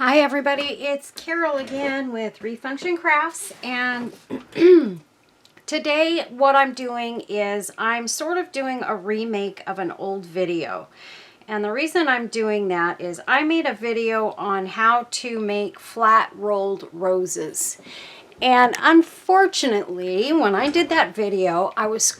Hi everybody, it's Carol again with Refunction Crafts, and today what I'm doing is I'm sort of doing a remake of an old video. And the reason I'm doing that is I made a video on how to make flat rolled roses. And unfortunately, when I did that video, I was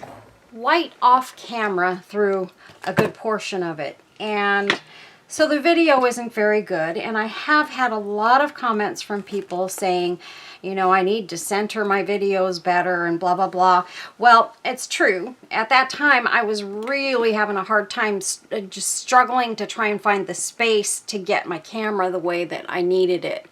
quite off camera through a good portion of it. And so the video isn't very good, and I have had a lot of comments from people saying, you know, I need to center my videos better and blah, blah, blah. Well, it's true. At that time, I was really having a hard time just struggling to try and find the space to get my camera the way that I needed it.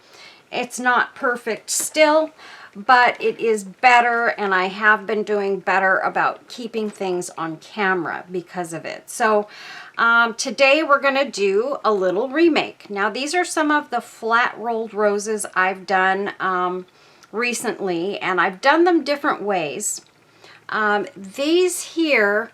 It's not perfect still, but it is better, and I have been doing better about keeping things on camera because of it. So today we're going to do a little remake. Now these are some of the flat rolled roses I've done recently, and I've done them different ways. These here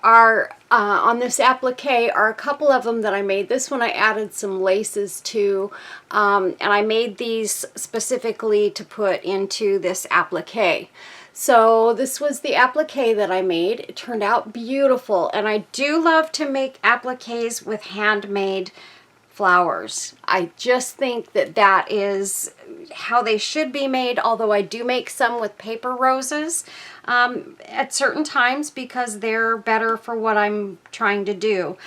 are on this applique are a couple of them that I made. This one I added some laces to, and I made these specifically to put into this applique. So this was the applique that I made. It turned out beautiful, and I do love to make appliques with handmade flowers. I just think that that is how they should be made, although I do make some with paper roses at certain times because they're better for what I'm trying to do.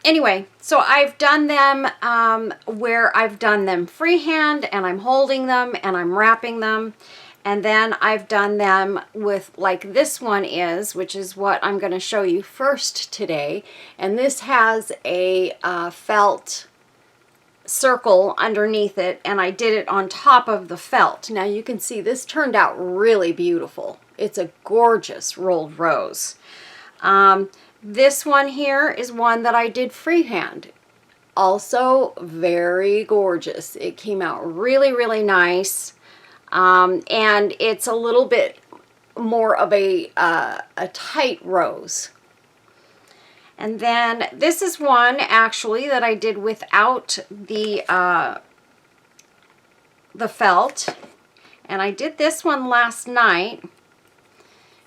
Anyway, so I've done them where I've done them freehand, and I'm holding them and I'm wrapping them. And then I've done them with, like this one is, which is what I'm going to show you first today. And this has a felt circle underneath it, and I did it on top of the felt. Now you can see this turned out really beautiful. It's a gorgeous rolled rose. This one here is one that I did freehand. Also very gorgeous. It came out really, really nice. And it's a little bit more of a tight rose. And then this is one actually that I did without the felt. And I did this one last night.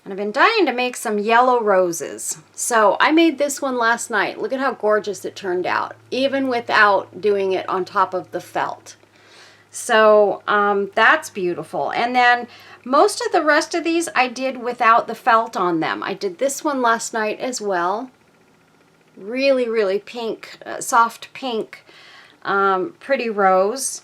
And I've been dying to make some yellow roses. So I made this one last night. Look at how gorgeous it turned out, even without doing it on top of the felt. So that's beautiful. And then most of the rest of these I did without the felt on them. I did this one last night as well. Really, really pink, soft pink, pretty rose.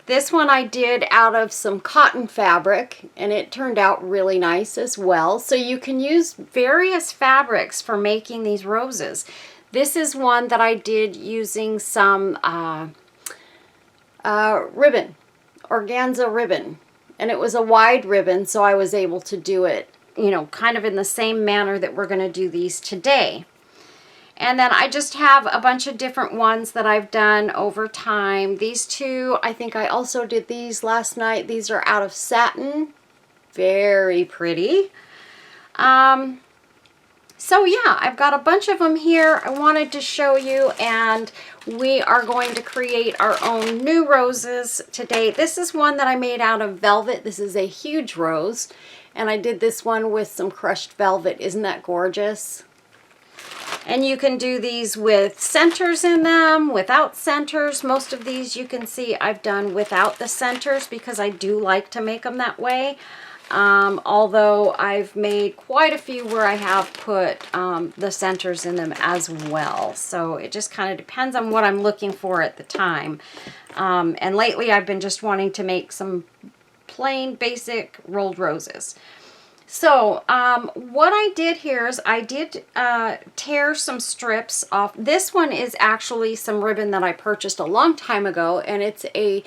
This one I did out of some cotton fabric, and it turned out really nice as well. So you can use various fabrics for making these roses. This is one that I did using some ribbon, organza ribbon, and it was a wide ribbon, so I was able to do it, you know, kind of in the same manner that we're going to do these today. And then I just have a bunch of different ones that I've done over time. These two, I think I also did these last night. These are out of satin. Very pretty. So yeah, I've got a bunch of them here I wanted to show you, and we are going to create our own new roses today. This is one that I made out of velvet. This is a huge rose, and I did this one with some crushed velvet. Isn't that gorgeous? And you can do these with centers in them, without centers. Most of these you can see I've done without the centers because I do like to make them that way. Although I've made quite a few where I have put the centers in them as well. So it just kind of depends on what I'm looking for at the time. And lately I've been just wanting to make some plain basic rolled roses. So what I did here is I did tear some strips off. This one is actually some ribbon that I purchased a long time ago, and it's a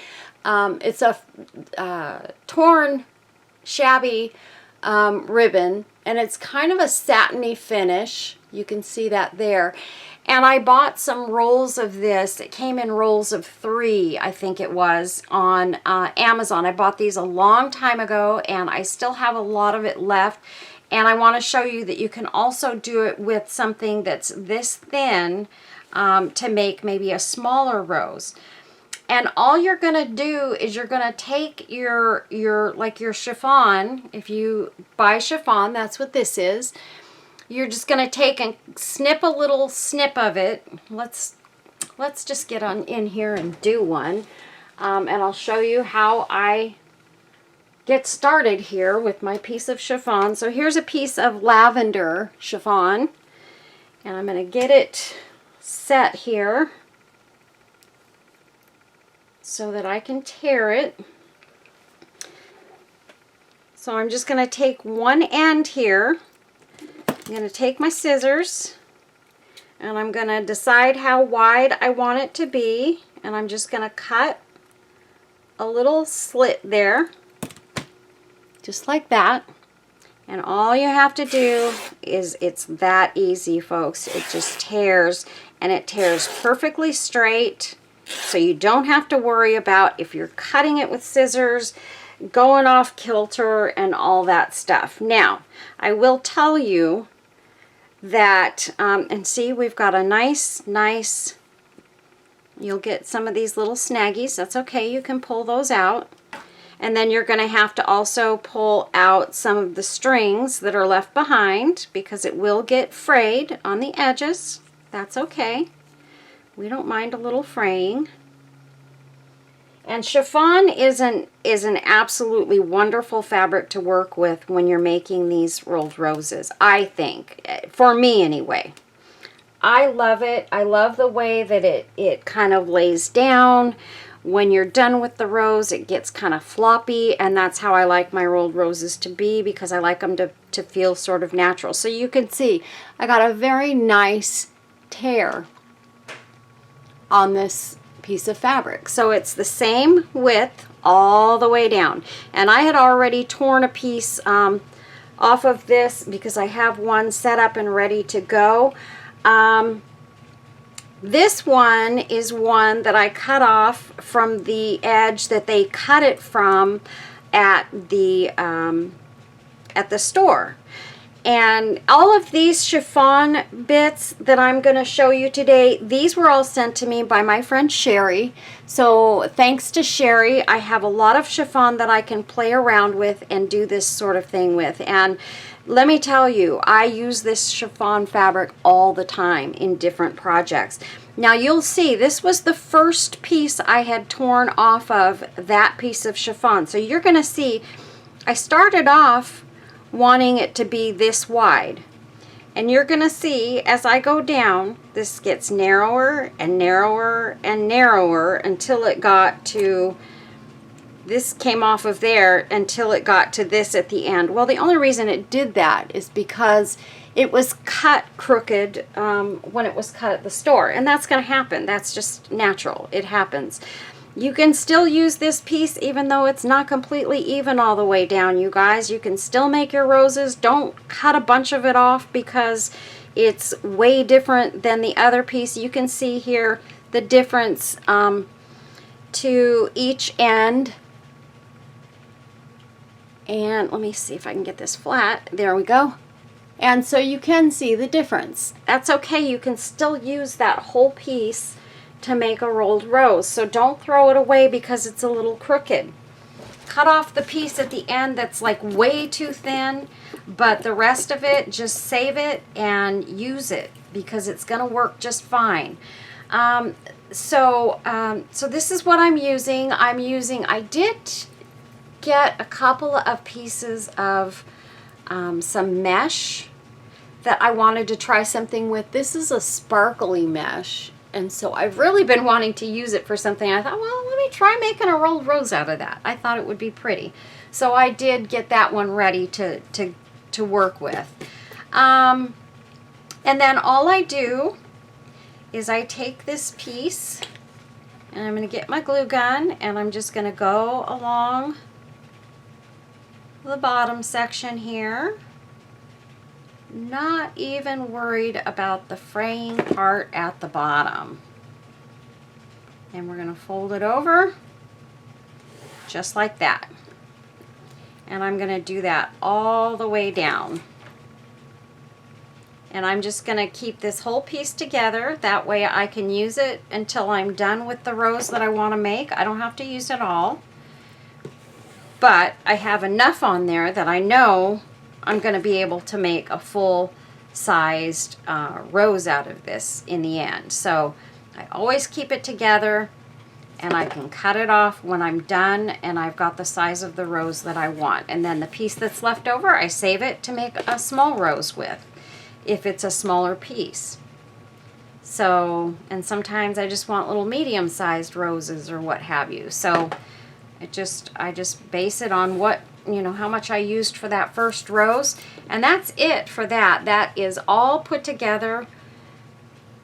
torn, shabby ribbon, and it's kind of a satiny finish. You can see that there. And I bought some rolls of this. It came in rolls of 3, I think it was, on Amazon. I bought these a long time ago, and I still have a lot of it left. And I want to show you that you can also do it with something that's this thin to make maybe a smaller rose. And all you're going to do is you're going to take your chiffon. If you buy chiffon, that's what this is. You're just going to take and snip a little snip of it. Let's just get on in here and do one. And I'll show you how I get started here with my piece of chiffon. So here's a piece of lavender chiffon. And I'm going to get it set here so that I can tear it. So I'm just going to take one end here. I'm going to take my scissors and I'm going to decide how wide I want it to be, and I'm just going to cut a little slit there, just like that. And all you have to do is, it's that easy, folks. It just tears, and it tears perfectly straight. So you don't have to worry about if you're cutting it with scissors, going off kilter and all that stuff. Now, I will tell you that, and see, we've got a nice, you'll get some of these little snaggies. That's okay, you can pull those out. And then you're going to have to also pull out some of the strings that are left behind, because it will get frayed on the edges. That's okay. We don't mind a little fraying. And chiffon is an absolutely wonderful fabric to work with when you're making these rolled roses, I think. For me, anyway. I love it. I love the way that it kind of lays down. When you're done with the rose, it gets kind of floppy, and that's how I like my rolled roses to be, because I like them to feel sort of natural. So you can see I got a very nice tear on this piece of fabric. So it's the same width all the way down. And I had already torn a piece off of this because I have one set up and ready to go. This one is one that I cut off from the edge that they cut it from at the store. And all of these chiffon bits that I'm going to show you today, these were all sent to me by my friend Sherry. So thanks to Sherry, I have a lot of chiffon that I can play around with and do this sort of thing with. And let me tell you, I use this chiffon fabric all the time in different projects. Now you'll see, this was the first piece I had torn off of that piece of chiffon. So you're going to see, I started off wanting it to be this wide, and you're gonna see as I go down, this gets narrower and narrower and narrower until it got to, this came off of there until it got to this at the end. Well, the only reason it did that is because it was cut crooked when it was cut at the store, and that's gonna happen. That's just natural. It happens. You can still use this piece even though it's not completely even all the way down, you guys. You can still make your roses. Don't cut a bunch of it off because it's way different than the other piece. You can see here the difference to each end. And let me see if I can get this flat. There we go. And so you can see the difference. That's okay. You can still use that whole piece to make a rolled rose. So don't throw it away because it's a little crooked. Cut off the piece at the end that's like way too thin, but the rest of it, just save it and use it because it's going to work just fine. So this is what I'm using. I did get a couple of pieces of some mesh that I wanted to try something with. This is a sparkly mesh. And so I've really been wanting to use it for something. I thought, well, let me try making a rolled rose out of that. I thought it would be pretty. So I did get that one ready to work with. And then all I do is I take this piece and I'm going to get my glue gun and I'm just going to go along the bottom section here. Not even worried about the fraying part at the bottom. And we're going to fold it over just like that. And I'm going to do that all the way down. And I'm just going to keep this whole piece together. That way I can use it until I'm done with the rose that I want to make. I don't have to use it all. But I have enough on there that I know I'm going to be able to make a full-sized rose out of this in the end. So I always keep it together, and I can cut it off when I'm done and I've got the size of the rose that I want. And then the piece that's left over, I save it to make a small rose with, if it's a smaller piece. So, and sometimes I just want little medium-sized roses or what have you. So I just base it on what, you know, how much I used for that first rose. And that's it for that. That is all put together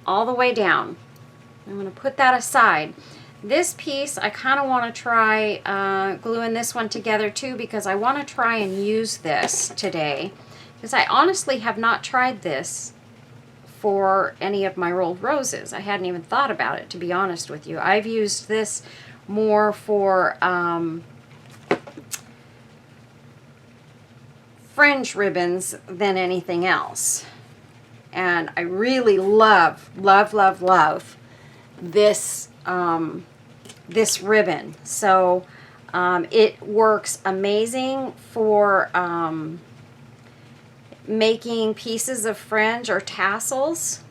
all the way down. I'm going to put that aside. This piece, I kind of want to try gluing this one together too, because I want to try and use this today. Because I honestly have not tried this for any of my rolled roses. I hadn't even thought about it, to be honest with you. I've used this more for fringe ribbons than anything else. And I really love, love, love, love this this ribbon. So it works amazing for making pieces of fringe or tassels.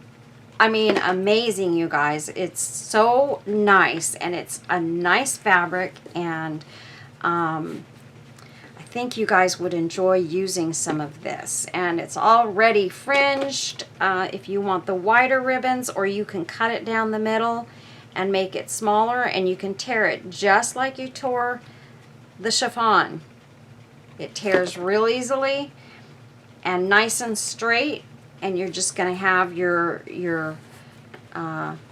I mean, amazing, you guys. It's so nice, and it's a nice fabric, and I think you guys would enjoy using some of this. And it's already fringed if you want the wider ribbons, or you can cut it down the middle and make it smaller, and you can tear it just like you tore the chiffon. It tears real easily and nice and straight, and you're just going to have your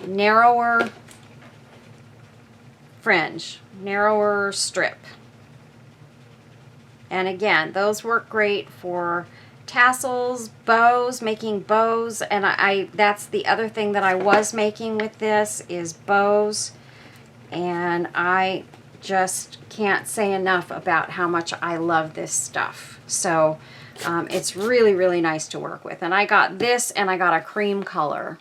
narrower fringe, narrower strip. And again, those work great for tassels, bows, making bows, and that's the other thing that I was making with this is bows, and I just can't say enough about how much I love this stuff. So it's really, really nice to work with. And I got this, and I got a cream color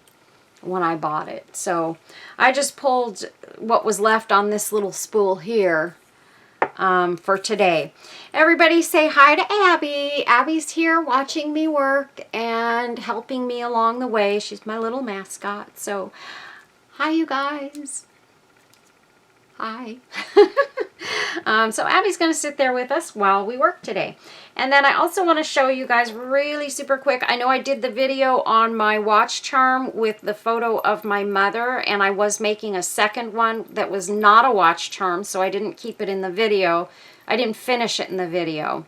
when I bought it. So I just pulled what was left on this little spool here for today. Everybody say hi to Abby. Abby's here watching me work and helping me along the way. She's my little mascot. So hi, you guys. Hi. So Abby's going to sit there with us while we work today. And then I also want to show you guys really super quick. I know I did the video on my watch charm with the photo of my mother, and I was making a second one that was not a watch charm, so I didn't keep it in the video. I didn't finish it in the video.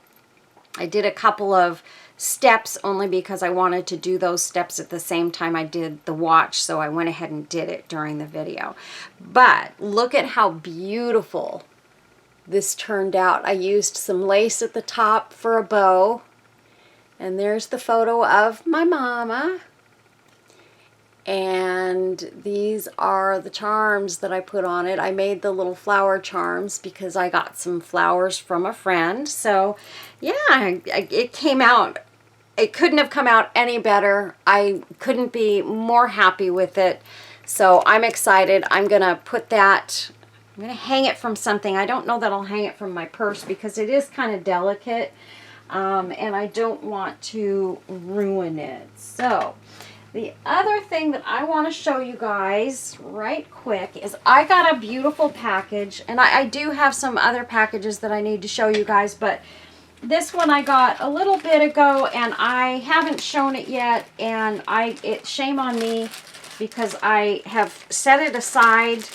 I did a couple of steps only because I wanted to do those steps at the same time I did the watch, so I went ahead and did it during the video. But look at how beautiful this turned out. I used some lace at the top for a bow, and there's the photo of my mama, and these are the charms that I put on it. I made the little flower charms because I got some flowers from a friend. So yeah, it came out, it couldn't have come out any better. I couldn't be more happy with it. So I'm excited. I'm gonna put that, I'm going to hang it from something. I don't know that I'll hang it from my purse because it is kind of delicate, and I don't want to ruin it. So the other thing that I want to show you guys right quick is I got a beautiful package, and I do have some other packages that I need to show you guys, but this one I got a little bit ago, and I haven't shown it yet, and shame on me because I have set it aside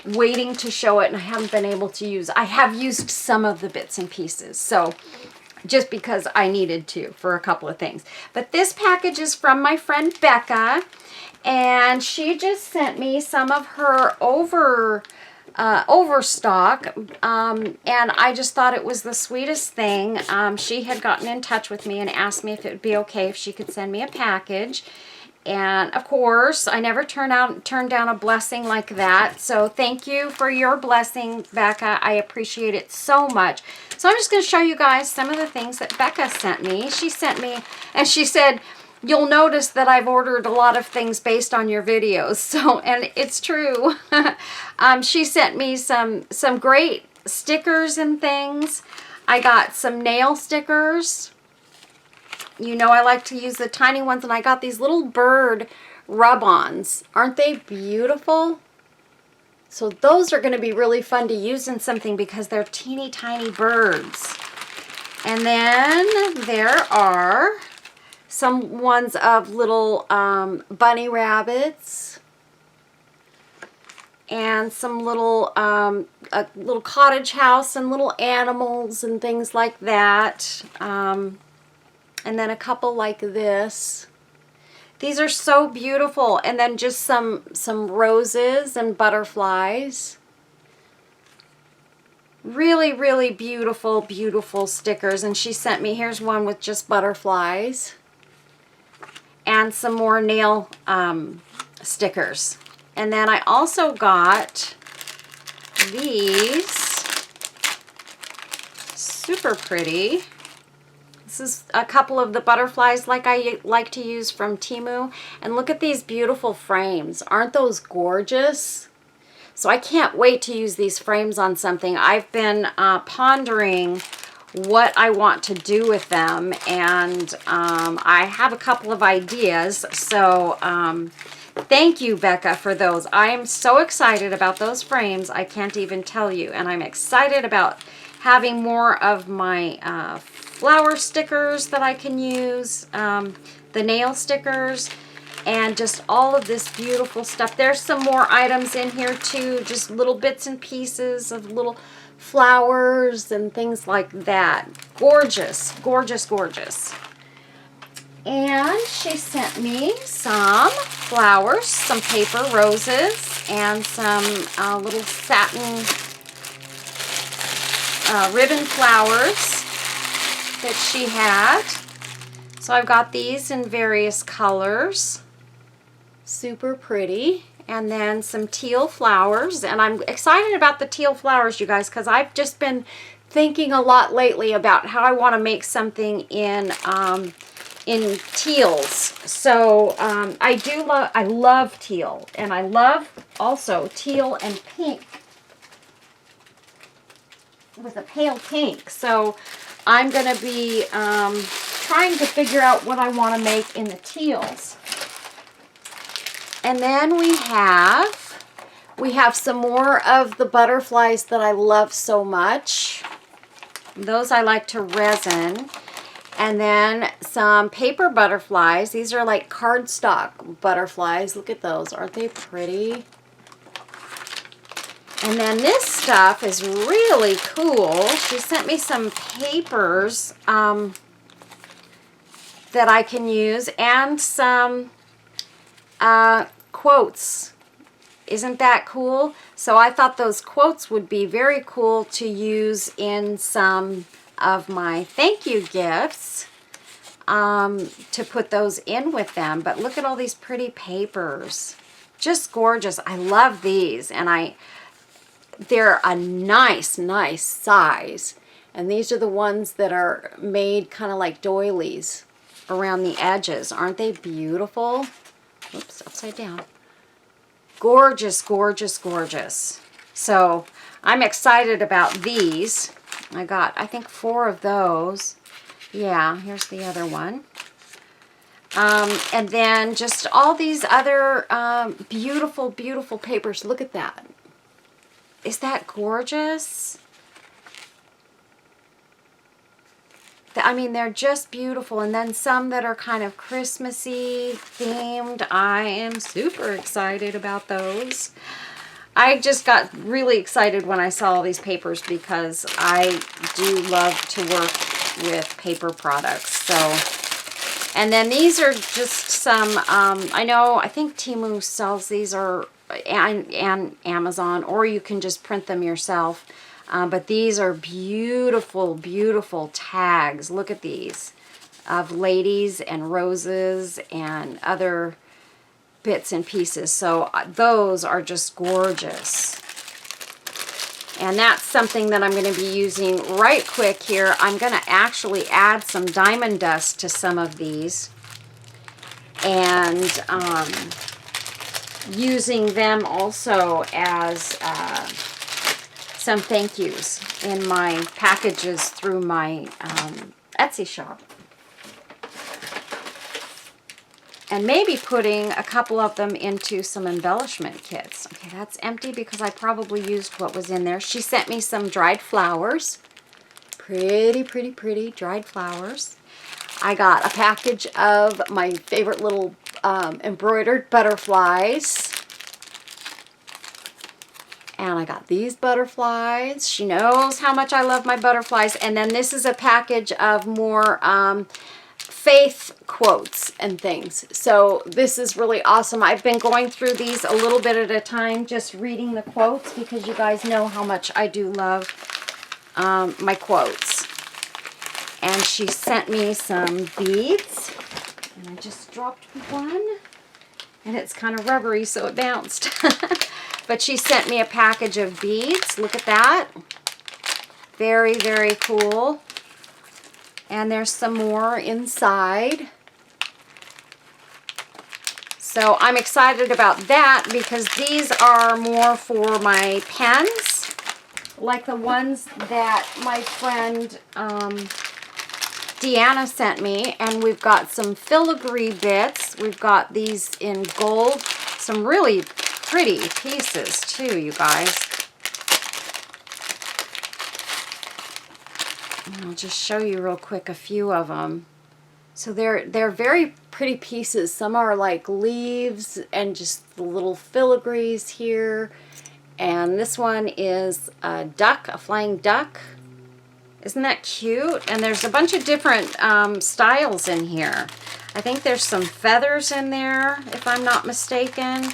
waiting to show it, and I haven't been able to use. I have used some of the bits and pieces, so just because I needed to for a couple of things. But this package is from my friend Becca, and she just sent me some of her overstock, and I just thought it was the sweetest thing. She had gotten in touch with me and asked me if it would be okay if she could send me a package. And of course, I never turn down a blessing like that. So thank you for your blessing, Becca. I appreciate it so much. So I'm just going to show you guys some of the things that Becca sent me. She sent me, and she said, you'll notice that I've ordered a lot of things based on your videos. So, and it's true. She sent me some great stickers and things. I got some nail stickers. You know, I like to use the tiny ones, and I got these little bird rub-ons. Aren't they beautiful? So those are going to be really fun to use in something because they're teeny tiny birds. And then there are some ones of little bunny rabbits and some little a little cottage house and little animals and things like that. And then a couple like this. These are so beautiful. And then just some roses and butterflies. Really, really beautiful, beautiful stickers. And she sent me, here's one with just butterflies. And some more nail stickers. And then I also got these. Super pretty. This is a couple of the butterflies like I like to use from Temu. And look at these beautiful frames. Aren't those gorgeous? So I can't wait to use these frames on something. I've been pondering what I want to do with them, and I have a couple of ideas. So thank you, Becca, for those. I am so excited about those frames. I can't even tell you. And I'm excited about having more of my flower stickers that I can use, the nail stickers, and just all of this beautiful stuff. There's some more items in here too, just little bits and pieces of little flowers and things like that. Gorgeous, gorgeous, gorgeous. And she sent me some flowers, some paper roses, and some little satin ribbon flowers that she had. So I've got these in various colors. Super pretty. And then some teal flowers. And I'm excited about the teal flowers, you guys, because I've just been thinking a lot lately about how I want to make something in teals. So I love teal. And I love also teal and pink with a pale pink. So I'm going to be trying to figure out what I want to make in the teals. And then we have some more of the butterflies that I love so much. Those I like to resin. And then some paper butterflies. These are like cardstock butterflies. Look at those. Aren't they pretty? And then this stuff is really cool. She sent me some papers that I can use, and some quotes. Isn't that cool? So I thought those quotes would be very cool to use in some of my thank you gifts, to put those in with them. But look at all these pretty papers. Just gorgeous. I love these, and they're a nice size. And these are the ones that are made kind of like doilies around the edges. Aren't they beautiful? Oops, upside down. Gorgeous, gorgeous, gorgeous. So I'm excited about these. I got, I think, 4 of those. Yeah, here's the other one. And then just all these other beautiful, beautiful papers. Look at that. Is that gorgeous? I mean, they're just beautiful. And then some that are kind of Christmassy themed. I am super excited about those. I just got really excited when I saw all these papers because I do love to work with paper products. So, and then these are just some, I think Temu sells these, or and Amazon, or you can just print them yourself. But these are beautiful, beautiful tags. Look at these, of ladies and roses and other bits and pieces. So those are just gorgeous. And that's something that I'm going to be using right quick here. I'm going to actually add some diamond dust to some of these. and using them also as some thank yous in my packages through my Etsy shop. And maybe putting a couple of them into some embellishment kits. Okay, that's empty because I probably used what was in there. She sent me some dried flowers. Pretty, pretty, pretty dried flowers. I got a package of my favorite little embroidered butterflies. And I got these butterflies. She knows how much I love my butterflies. And then this is a package of more faith quotes and things. So this is really awesome. I've been going through these a little bit at a time, just reading the quotes, because you guys know how much I do love my quotes. And she sent me some beads, and I just dropped one, and it's kind of rubbery, so it bounced. But she sent me a package of beads. Look at that. Very, very cool. And there's some more inside. So I'm excited about that because these are more for my pens, like the ones that my friend Deanna sent me. And we've got some filigree bits. We've got these in gold. Some really pretty pieces too, you guys. I'll just show you real quick a few of them. So they're very pretty pieces. Some are like leaves and just the little filigrees here. And this one is a duck, a flying duck. Isn't that cute? And there's a bunch of different styles in here. I think there's some feathers in there, if I'm not mistaken.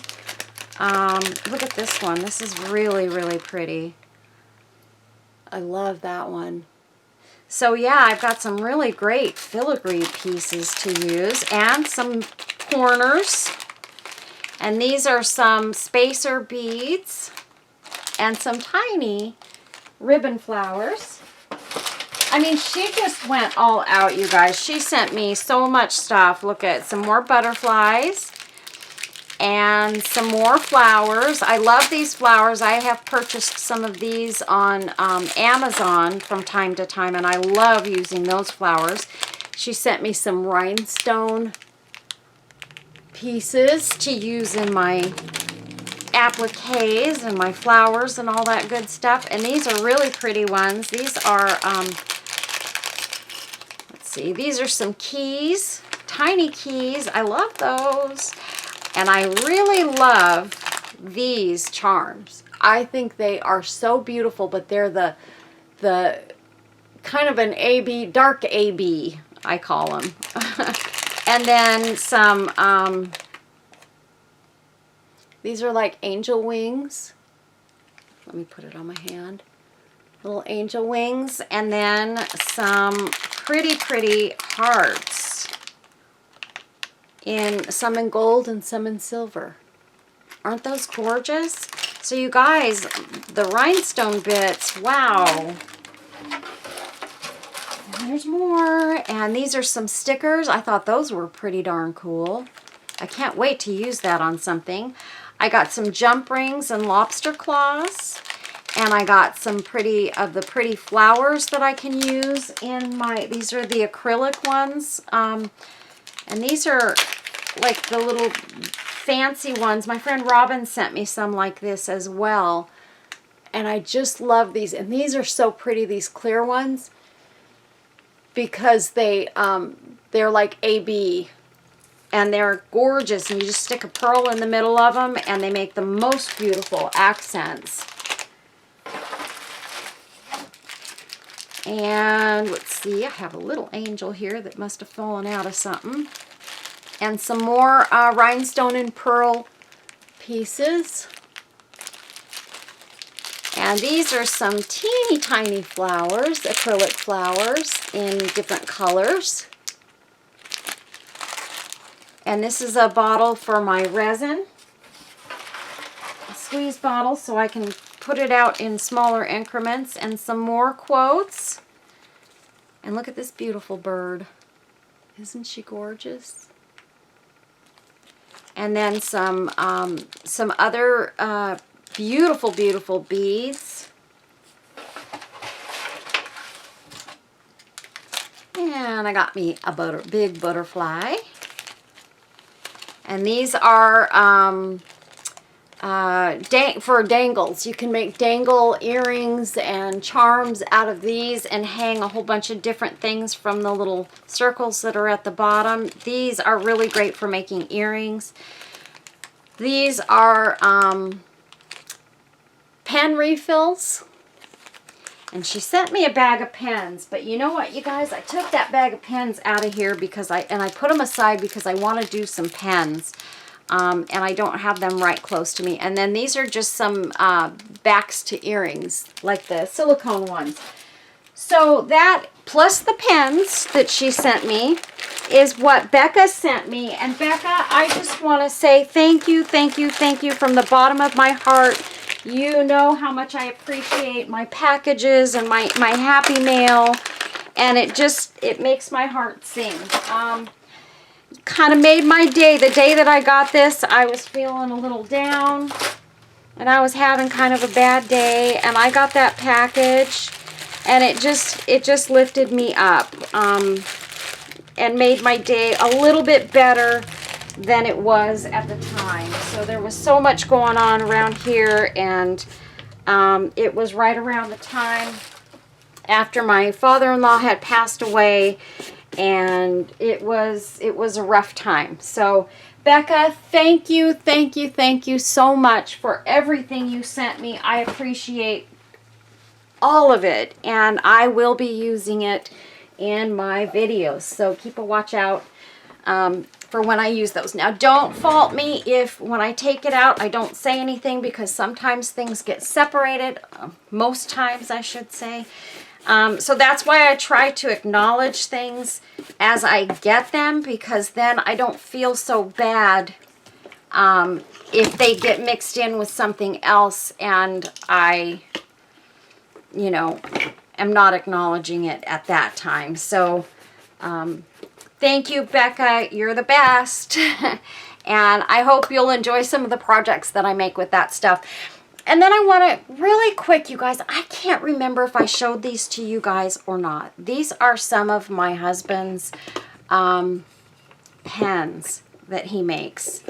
Look at this one. This is really, really pretty. I love that one. So yeah, I've got some really great filigree pieces to use and some corners. And these are some spacer beads and some tiny ribbon flowers. I mean, she just went all out, you guys. She sent me so much stuff. Look at some more butterflies and some more flowers. I love these flowers. I have purchased some of these on Amazon from time to time, and I love using those flowers. She sent me some rhinestone pieces to use in my appliques and my flowers and all that good stuff. And these are really pretty ones. These are, let's see, these are some keys, tiny keys. I love those. And I really love these charms. I think they are so beautiful, but they're the kind of an AB, dark AB, I call them. And then some, these are like angel wings. Let me put it on my hand. Little angel wings. And then some pretty, pretty hearts. Some in gold and some in silver. Aren't those gorgeous? So you guys, the rhinestone bits, wow. And there's more. And these are some stickers. I thought those were pretty darn cool. I can't wait to use that on something. I got some jump rings and lobster claws. And I got some pretty flowers that I can use in my, these are the acrylic ones. And these are like the little fancy ones. My friend Robin sent me some like this as well. And I just love these. And these are so pretty, these clear ones, because they're like AB. And they're gorgeous. And you just stick a pearl in the middle of them, and they make the most beautiful accents. And let's see, I have a little angel here that must have fallen out of something. And some more rhinestone and pearl pieces. And these are some teeny tiny flowers, acrylic flowers in different colors. And this is a bottle for my resin. A squeeze bottle so I can put it out in smaller increments. And some more quotes. And look at this beautiful bird. Isn't she gorgeous? and then some other beautiful, beautiful beads. And I got me a big butterfly. And these are for dangles. You can make dangle earrings and charms out of these and hang a whole bunch of different things from the little circles that are at the bottom. These are really great for making earrings. These are pen refills. And she sent me a bag of pens, but you know what, you guys? I took that bag of pens out of here because I put them aside because I want to do some pens. And I don't have them right close to me. And then these are just some backs to earrings, like the silicone ones. So that, plus the pens that she sent me, is what Becca sent me. And Becca, I just want to say thank you, thank you, thank you from the bottom of my heart. You know how much I appreciate my packages and my Happy Mail. And it makes my heart sing. Kind of made my day. The day that I got this, I was feeling a little down. And I was having kind of a bad day. And I got that package. And it just lifted me up. And made my day a little bit better than it was at the time. So there was so much going on around here, and it was right around the time after my father-in-law had passed away, and it was a rough time. So Becca, thank you, thank you, thank you so much for everything you sent me. I appreciate all of it, and I will be using it in my videos. So keep a watch out for when I use those. Now, don't fault me if when I take it out, I don't say anything, because sometimes things get separated. Most times, I should say. So that's why I try to acknowledge things as I get them, because then I don't feel so bad if they get mixed in with something else and I, you know, am not acknowledging it at that time. So, thank you, Becca. You're the best. And I hope you'll enjoy some of the projects that I make with that stuff. And then I want to, really quick, you guys, I can't remember if I showed these to you guys or not. These are some of my husband's pens that he makes.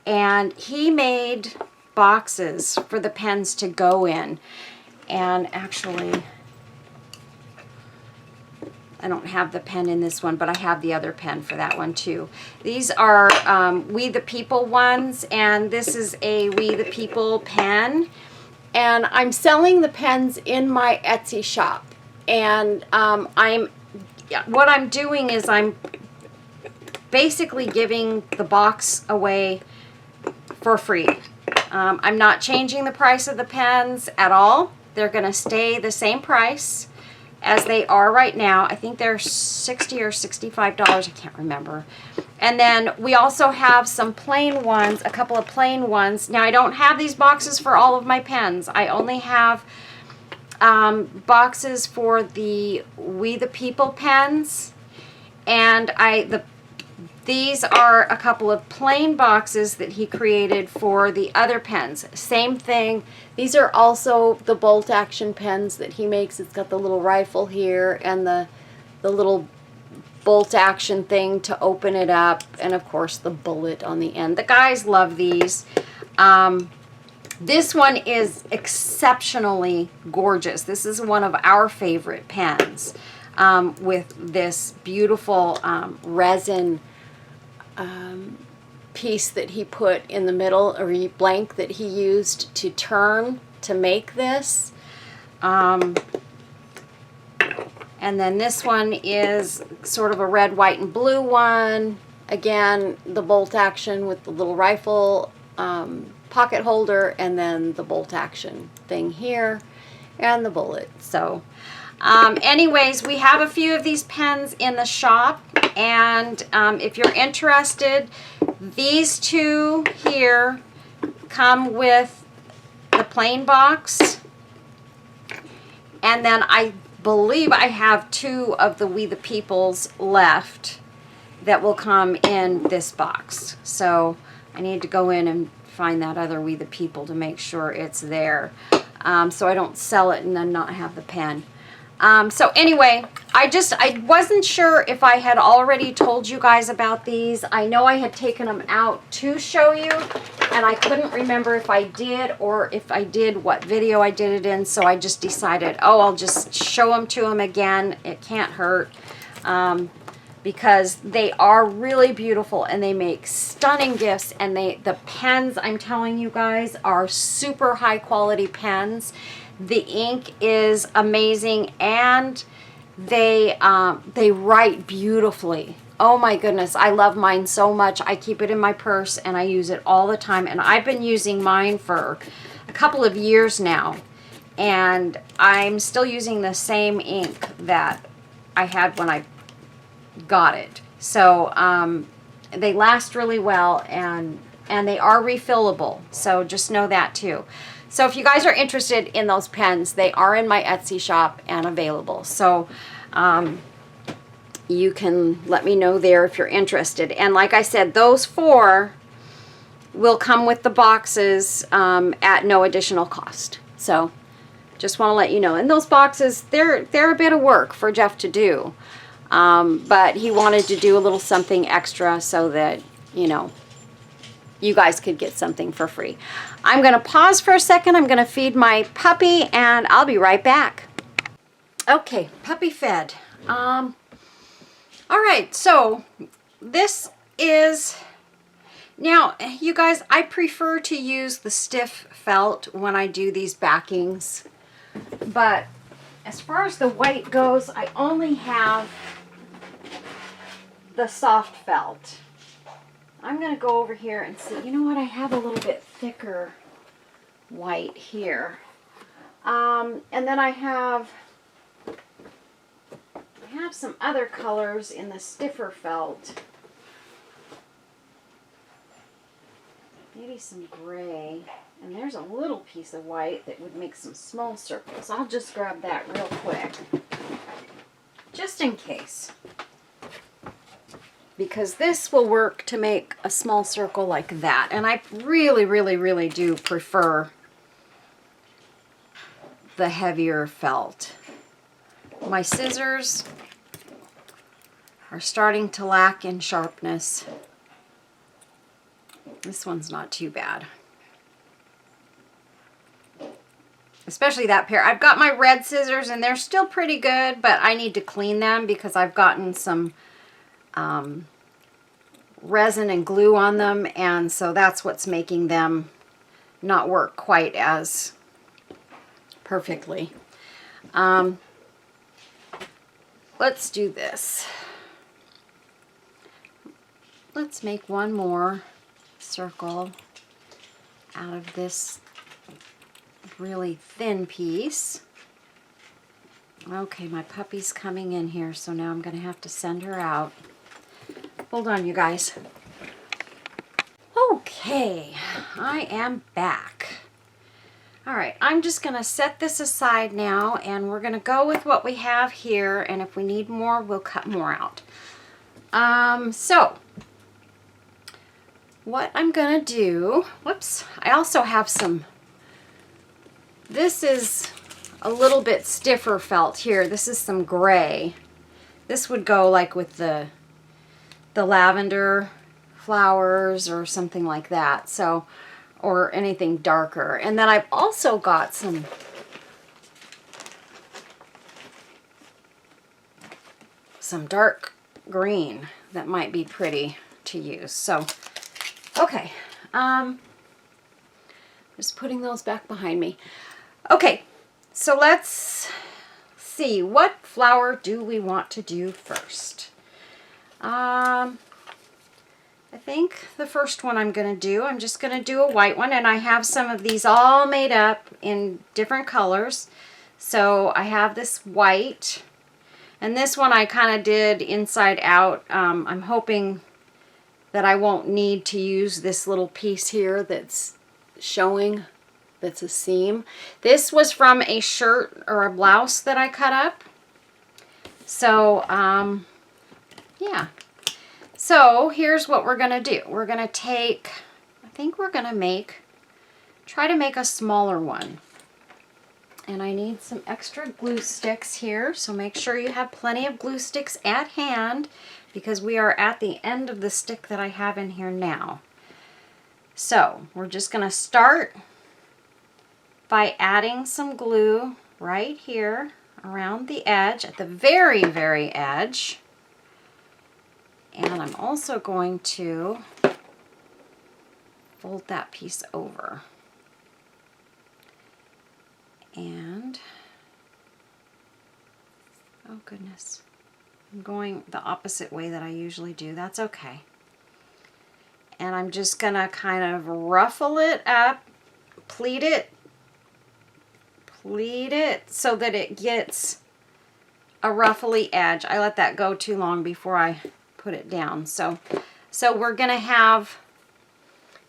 And he made boxes for the pens to go in. And actually, I don't have the pen in this one, but I have the other pen for that one too. These are We the People ones, and this is a We the People pen. And I'm selling the pens in my Etsy shop. And what I'm doing is I'm basically giving the box away for free. I'm not changing the price of the pens at all. They're going to stay the same price as they are right now. I think they're $60 or $65. I can't remember. And then we also have some plain ones, a couple of plain ones. Now, I don't have these boxes for all of my pens. I only have boxes for the We the People pens. And these are a couple of plain boxes that he created for the other pens. Same thing. These are also the bolt action pens that he makes. It's got the little rifle here and the little bolt action thing to open it up, and of course the bullet on the end. The guys love these. This one is exceptionally gorgeous. This is one of our favorite pens with this beautiful resin piece that he put in the middle, or blank that he used to turn to make this. And then this one is sort of a red, white, and blue one. Again, the bolt action with the little rifle pocket holder, and then the bolt action thing here, and the bullet. So anyways, we have a few of these pens in the shop, and if you're interested, these two here come with the plain box, and then I believe I have two of the We the Peoples left that will come in this box. So I need to go in and find that other We the People to make sure it's there, so I don't sell it and then not have the pen. So anyway, I wasn't sure if I had already told you guys about these. I know I had taken them out to show you, and I couldn't remember if I did, or if I did, what video I did it in, so I just decided, oh, I'll just show them to them again. It can't hurt, because they are really beautiful, and they make stunning gifts, and the pens, I'm telling you guys, are super high quality pens. The ink is amazing, and they write beautifully. Oh my goodness, I love mine so much. I keep it in my purse and I use it all the time, and I've been using mine for a couple of years now, and I'm still using the same ink that I had when I got it. So they last really well, and they are refillable, so just know that too. So if you guys are interested in those pens, they are in my Etsy shop and available. So you can let me know there if you're interested. And like I said, those 4 will come with the boxes at no additional cost. So just want to let you know. And those boxes, they're a bit of work for Jeff to do. But he wanted to do a little something extra so that, you know, you guys could get something for free. I'm going to pause for a second. I'm going to feed my puppy, and I'll be right back. Okay, puppy fed. All right, so this is, now you guys, I prefer to use the stiff felt when I do these backings, but as far as the white goes, I only have the soft felt. I'm going to go over here and see. You know what? I have a little bit thicker white here. And then I have some other colors in the stiffer felt. Maybe some gray. And there's a little piece of white that would make some small circles. I'll just grab that real quick, just in case, because this will work to make a small circle like that. And I really, really, really do prefer the heavier felt. My scissors are starting to lack in sharpness. This one's not too bad. Especially that pair. I've got my red scissors and they're still pretty good, but I need to clean them because I've gotten some resin and glue on them, and so that's what's making them not work quite as perfectly. Let's do this. Let's make one more circle out of this really thin piece. Okay, my puppy's coming in here, so now I'm going to have to send her out. Hold on, you guys. Okay, I am back. All right, I'm just going to set this aside now, and we're going to go with what we have here, and if we need more, we'll cut more out. So, what I'm going to do, whoops, I also have some, this is a little bit stiffer felt here. This is some gray. This would go like with the lavender flowers or something like that. So, or anything darker. And then I've also got some dark green that might be pretty to use. So, okay. Just putting those back behind me. Okay, so let's see, what flower do we want to do first? I think the first one I'm going to do, I'm just going to do a white one, and I have some of these all made up in different colors. So I have this white, and this one I kind of did inside out. I'm hoping that I won't need to use this little piece here that's showing, that's a seam. This was from a shirt or a blouse that I cut up. So, yeah. So here's what we're going to do. We're going to take think we're gonna try to make a smaller one. And I need some extra glue sticks here, so make sure you have plenty of glue sticks at hand because we are at the end of the stick that I have in here now. So we're just gonna start by adding some glue right here around the edge, at the very, very edge. And I'm also going to fold that piece over. And, oh goodness, I'm going the opposite way that I usually do. That's okay. And I'm just gonna kind of ruffle it up, pleat it so that it gets a ruffly edge. I let that go too long before I put it down. So we're gonna have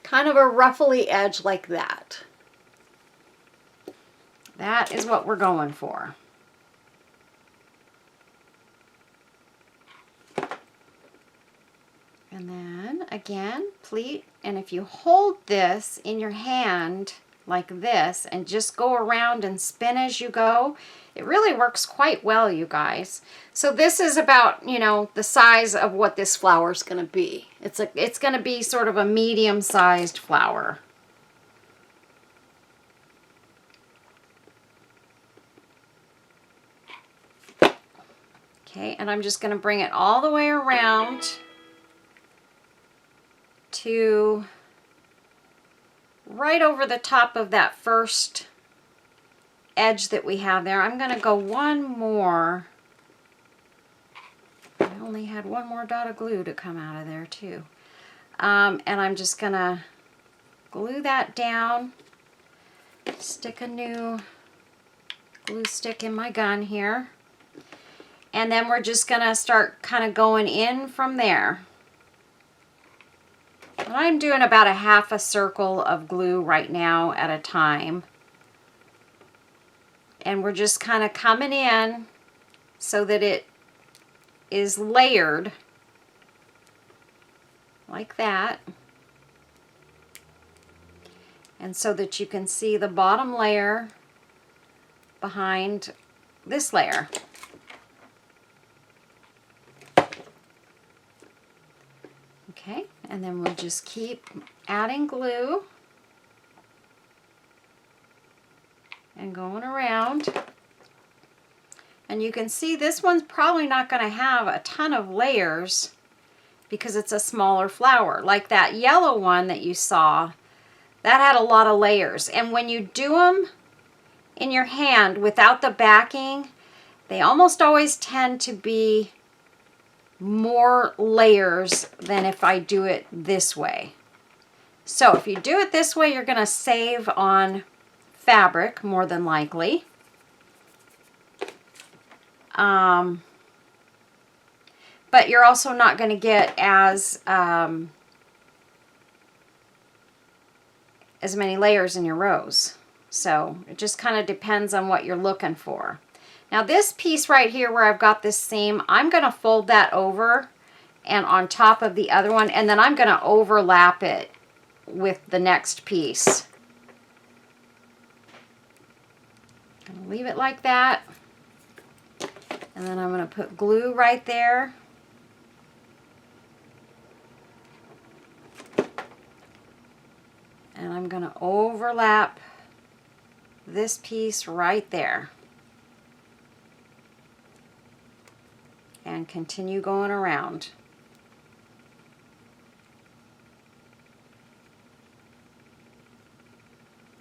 kind of a ruffly edge like that. That is what we're going for. And then again, pleat, and if you hold this in your hand like this and just go around and spin as you go, it really works quite well, you guys. So this is about, you know, the size of what this flower is going to be. It's going to be sort of a medium-sized flower. Okay, and I'm just going to bring it all the way around to right over the top of that first edge that we have there. I'm going to go one more. I only had one more dot of glue to come out of there too. And I'm just going to glue that down, stick a new glue stick in my gun here. And then we're just going to start kind of going in from there. And I'm doing about a half a circle of glue right now at a time. And we're just kind of coming in so that it is layered like that. And so that you can see the bottom layer behind this layer. Okay, and then we'll just keep adding glue and going around. And you can see this one's probably not going to have a ton of layers because it's a smaller flower. Like that yellow one that you saw, that had a lot of layers. And when you do them in your hand without the backing, they almost always tend to be more layers than if I do it this way. So if you do it this way, you're going to save on fabric more than likely. But you're also not going to get as many layers in your rows. So it just kind of depends on what you're looking for. Now this piece right here where I've got this seam, I'm going to fold that over and on top of the other one, and then I'm going to overlap it with the next piece. I'm going to leave it like that. And then I'm going to put glue right there. And I'm going to overlap this piece right there. And continue going around.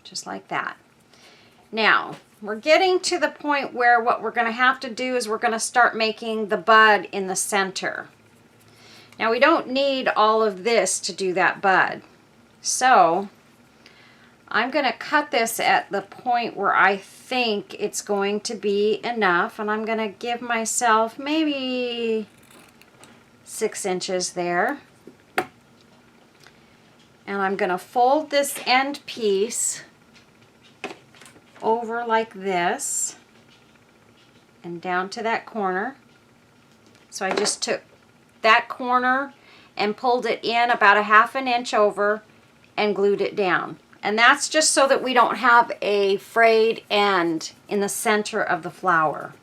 Just like that. Now, we're getting to the point where what we're going to have to do is we're going to start making the bud in the center. Now, we don't need all of this to do that bud. So, I'm going to cut this at the point where I think it's going to be enough, and I'm going to give myself maybe 6 inches there. And I'm going to fold this end piece over like this and down to that corner. So I just took that corner and pulled it in about a 1/2 inch over and glued it down. And that's just so that we don't have a frayed end in the center of the flower.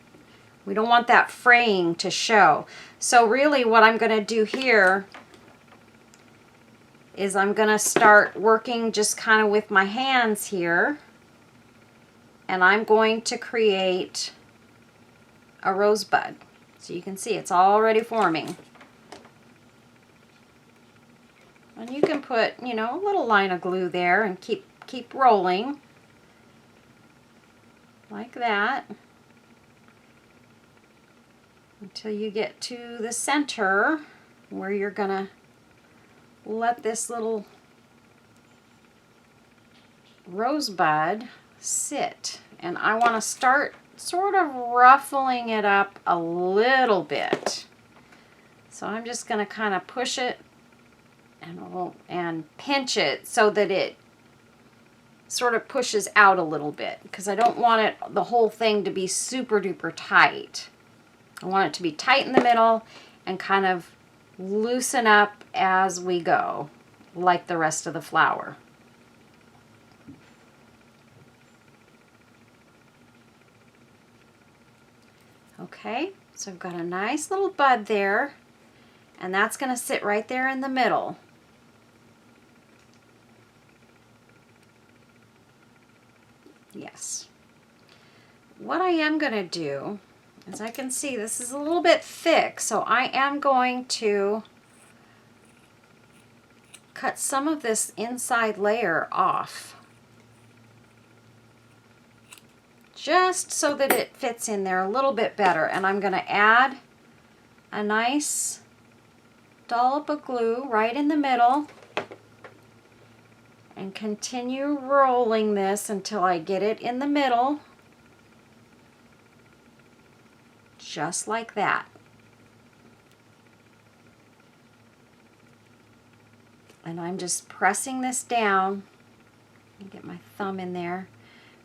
We don't want that fraying to show. So really what I'm going to do here is I'm going to start working just kind of with my hands here. And I'm going to create a rosebud. So you can see it's already forming. And you can put, you know, a little line of glue there and keep rolling like that until you get to the center where you're gonna let this little rosebud sit. And I want to start sort of ruffling it up a little bit. So I'm just going to kind of push it and pinch it so that it sort of pushes out a little bit, because I don't want it, the whole thing, to be super duper tight. I want it to be tight in the middle and kind of loosen up as we go, like the rest of the flower. Okay, so I've got a nice little bud there, and that's going to sit right there in the middle. Yes. What I am going to do, as I can see, this is a little bit thick, so I am going to cut some of this inside layer off, just so that it fits in there a little bit better. And I'm going to add a nice dollop of glue right in the middle and continue rolling this until I get it in the middle, just like that. And I'm just pressing this down. Let me get my thumb in there.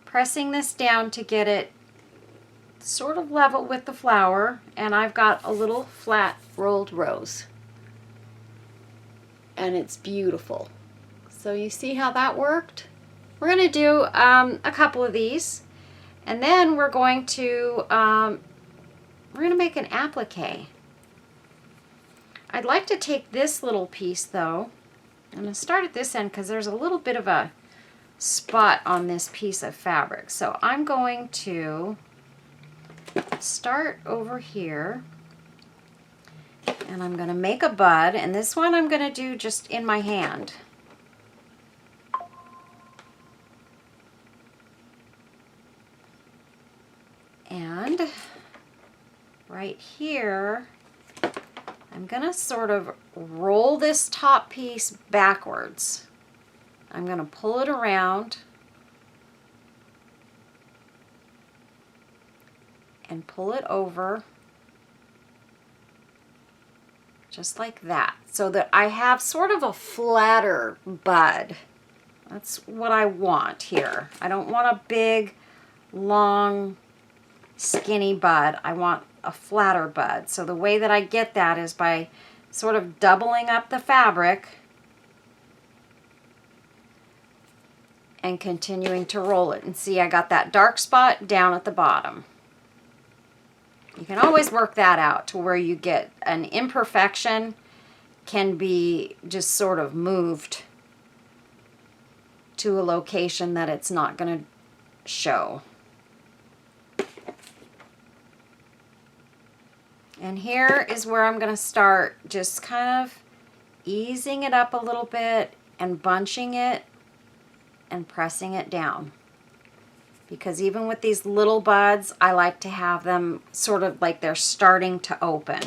Pressing this down to get it sort of level with the flower, and I've got a little flat rolled rose. And it's beautiful. So you see how that worked? We're going to do a couple of these, and then we're going to make an applique. I'd like to take this little piece though. I'm going to start at this end because there's a little bit of a spot on this piece of fabric. So I'm going to start over here, and I'm going to make a bud, and this one I'm going to do just in my hand. And right here, I'm going to sort of roll this top piece backwards. I'm going to pull it around and pull it over just like that, so that I have sort of a flatter bud. That's what I want here. I don't want a big, long, skinny bud. I want a flatter bud. So the way that I get that is by sort of doubling up the fabric and continuing to roll it. And see, I got that dark spot down at the bottom. You can always work that out to where you get an imperfection can be just sort of moved to a location that it's not going to show. And here is where I'm going to start just kind of easing it up a little bit and bunching it and pressing it down. Because even with these little buds, I like to have them sort of like they're starting to open.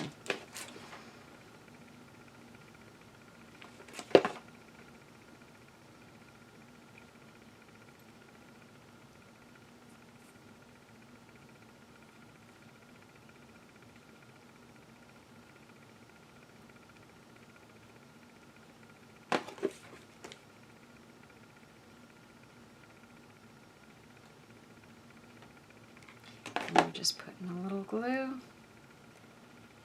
I'm just putting a little glue,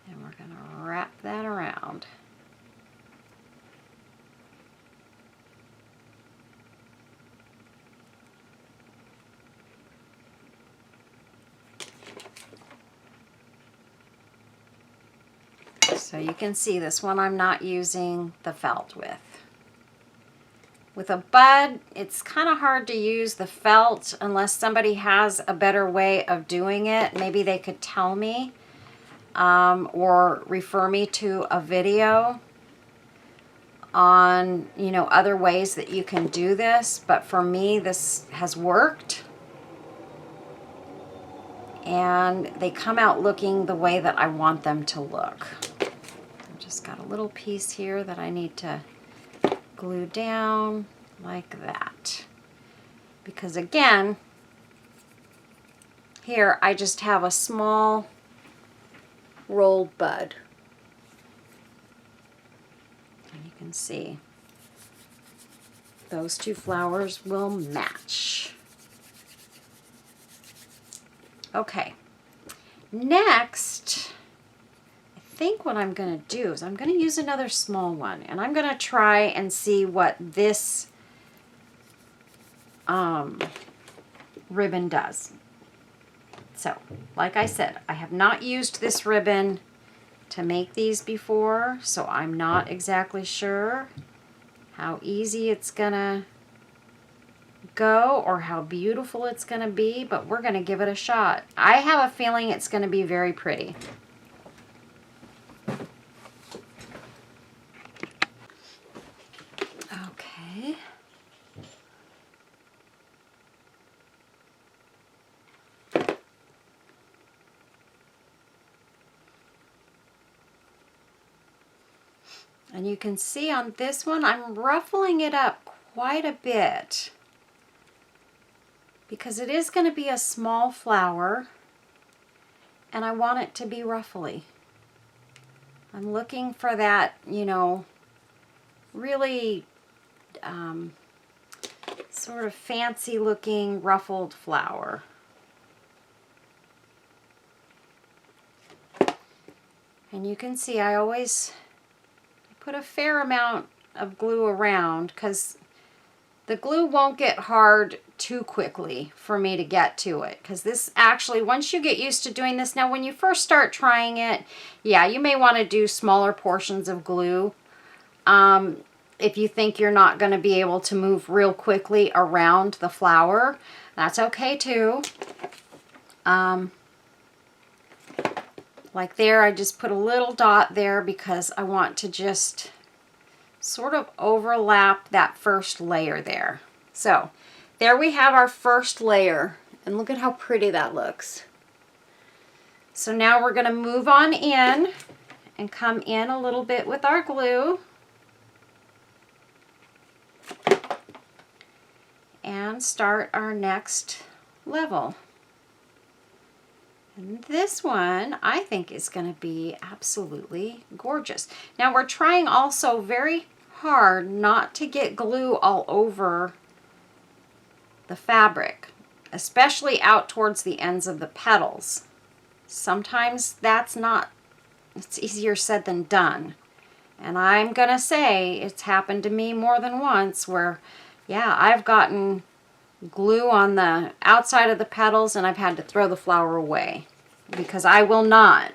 and we're going to wrap that around. So you can see this one I'm not using the felt with. With a bud, it's kind of hard to use the felt unless somebody has a better way of doing it. Maybe they could tell me or refer me to a video on, you know, other ways that you can do this. But for me, this has worked. And they come out looking the way that I want them to look. I've just got a little piece here that I need to glue down like that. Because again, here I just have a small rolled bud. And you can see those two flowers will match. Okay, next, I think what I'm going to do is I'm going to use another small one, and I'm going to try and see what this ribbon does. So, like I said, I have not used this ribbon to make these before, so I'm not exactly sure how easy it's going to go or how beautiful it's going to be, but we're going to give it a shot. I have a feeling it's going to be very pretty. Okay. And you can see on this one, I'm ruffling it up quite a bit because it is going to be a small flower and I want it to be ruffly. I'm looking for that, you know, really sort of fancy looking ruffled flower. And you can see I always put a fair amount of glue around because the glue won't get hard too quickly for me to get to it. Because this actually, once you get used to doing this, now when you first start trying it, yeah, you may want to do smaller portions of glue. If you think you're not going to be able to move real quickly around the flower, that's okay too. Like there, I just put a little dot there because I want to just sort of overlap that first layer there. So there we have our first layer, and look at how pretty that looks. So now we're going to move on in and come in a little bit with our glue and start our next level. And this one I think is going to be absolutely gorgeous. Now we're trying also very hard not to get glue all over the fabric, especially out towards the ends of the petals. Sometimes it's easier said than done. And I'm going to say it's happened to me more than once where, yeah, I've gotten glue on the outside of the petals and I've had to throw the flower away because I will not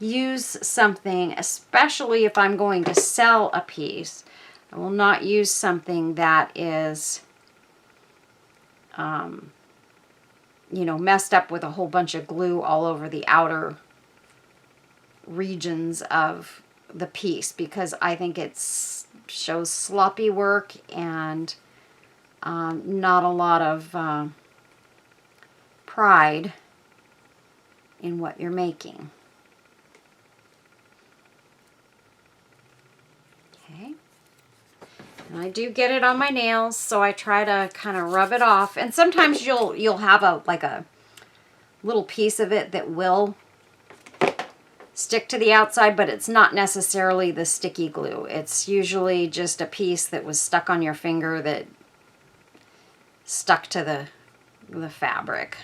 use something, especially if I'm going to sell a piece. I will not use something that is you know, messed up with a whole bunch of glue all over the outer regions of the piece, because I think it shows sloppy work and not a lot of pride in what you're making. Okay. And I do get it on my nails, so I try to kind of rub it off. And sometimes you'll have a little piece of it that will stick to the outside, but it's not necessarily the sticky glue. It's usually just a piece that was stuck on your finger that stuck to the fabric.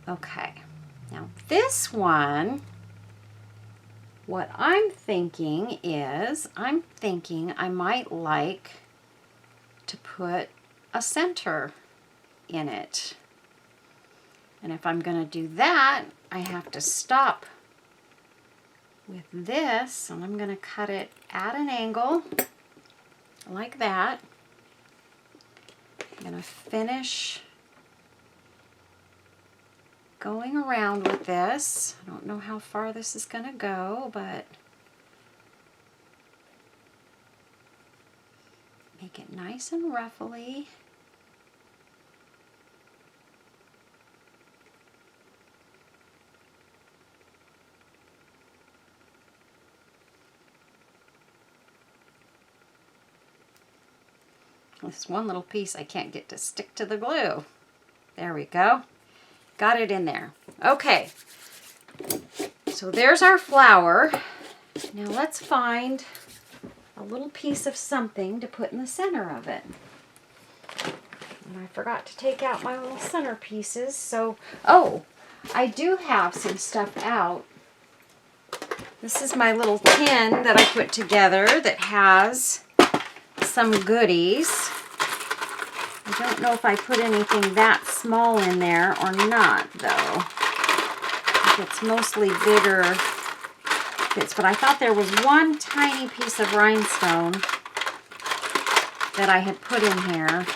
Okay, now this one, what I'm thinking is, I might like to put a center in it. And if I'm going to do that, I have to stop with this, and I'm going to cut it at an angle like that. I'm going to finish going around with this. I don't know how far this is going to go, but make it nice and ruffly. This one little piece I can't get to stick to the glue. There we go. Got it in there. Okay. So there's our flower. Now let's find a little piece of something to put in the center of it. And I forgot to take out my little center pieces. So, oh, I do have some stuff out. This is my little tin that I put together that has some goodies. I don't know if I put anything that small in there or not, though. I think it's mostly bigger bits, but I thought there was one tiny piece of rhinestone that I had put in here.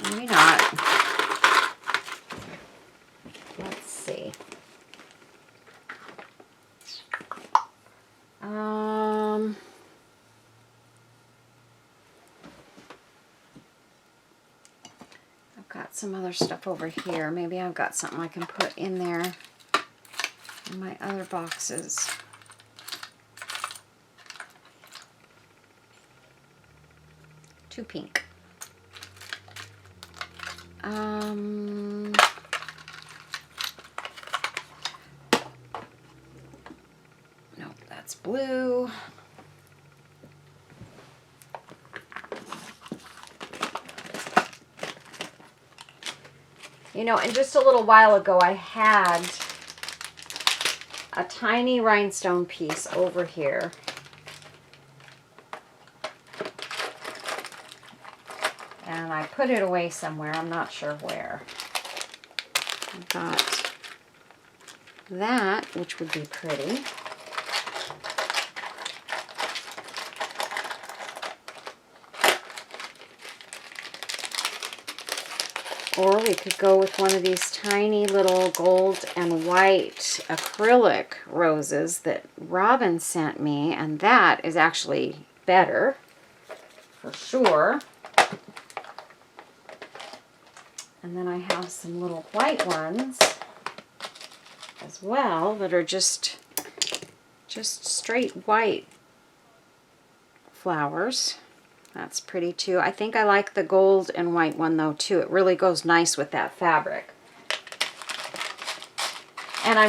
Maybe not. Let's see. I've got some other stuff over here. Maybe I've got something I can put in there in my other boxes. Too pink. Nope, that's blue. You know, and just a little while ago I had a tiny rhinestone piece over here. And I put it away somewhere, I'm not sure where. I've got that, which would be pretty. Or we could go with one of these tiny little gold and white acrylic roses that Robin sent me, and that is actually better, for sure. And then I have some little white ones as well that are just straight white flowers. That's pretty too. I think I like the gold and white one though too. It really goes nice with that fabric. And I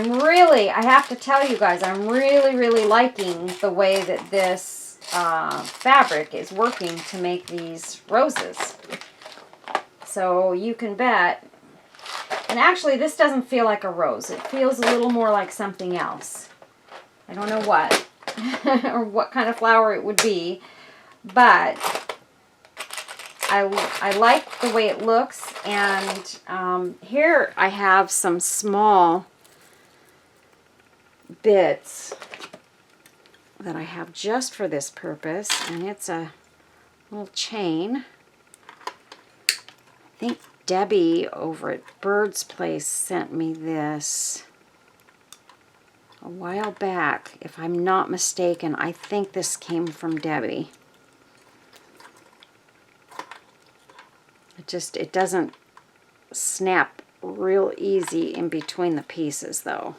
have to tell you guys, I'm really liking the way that this fabric is working to make these roses. So you can bet. And actually this doesn't feel like a rose. It feels a little more like something else. I don't know what or what kind of flower it would be. But I like the way it looks, and here I have some small bits that I have just for this purpose, and it's a little chain. I think Debbie over at Bird's Place sent me this a while back. If I'm not mistaken, I think this came from Debbie. It doesn't snap real easy in between the pieces though.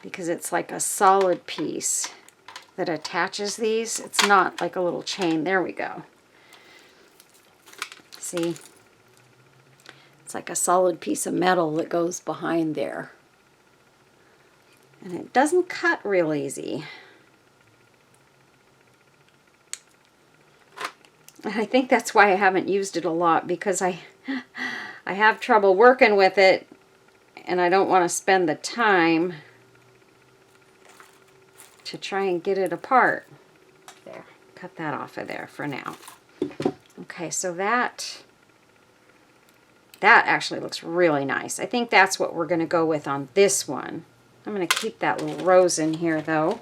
Because it's like a solid piece that attaches these. It's not like a little chain. There we go. See? It's like a solid piece of metal that goes behind there. And it doesn't cut real easy. I think that's why I haven't used it a lot, because I have trouble working with it and I don't want to spend the time to try and get it apart. There, cut that off of there for now. Okay, so that actually looks really nice. I think that's what we're going to go with on this one. I'm going to keep that little rose in here though,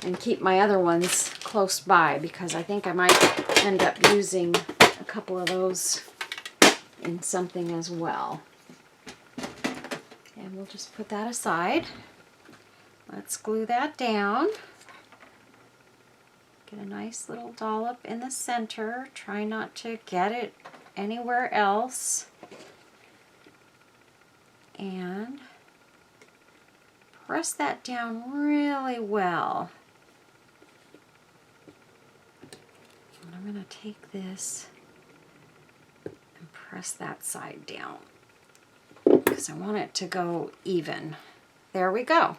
and keep my other ones close by, because I think I might end up using a couple of those in something as well. And we'll just put that aside. Let's glue that down. Get a nice little dollop in the center. Try not to get it anywhere else. And press that down really well. And I'm going to take this and press that side down, because I want it to go even. There we go.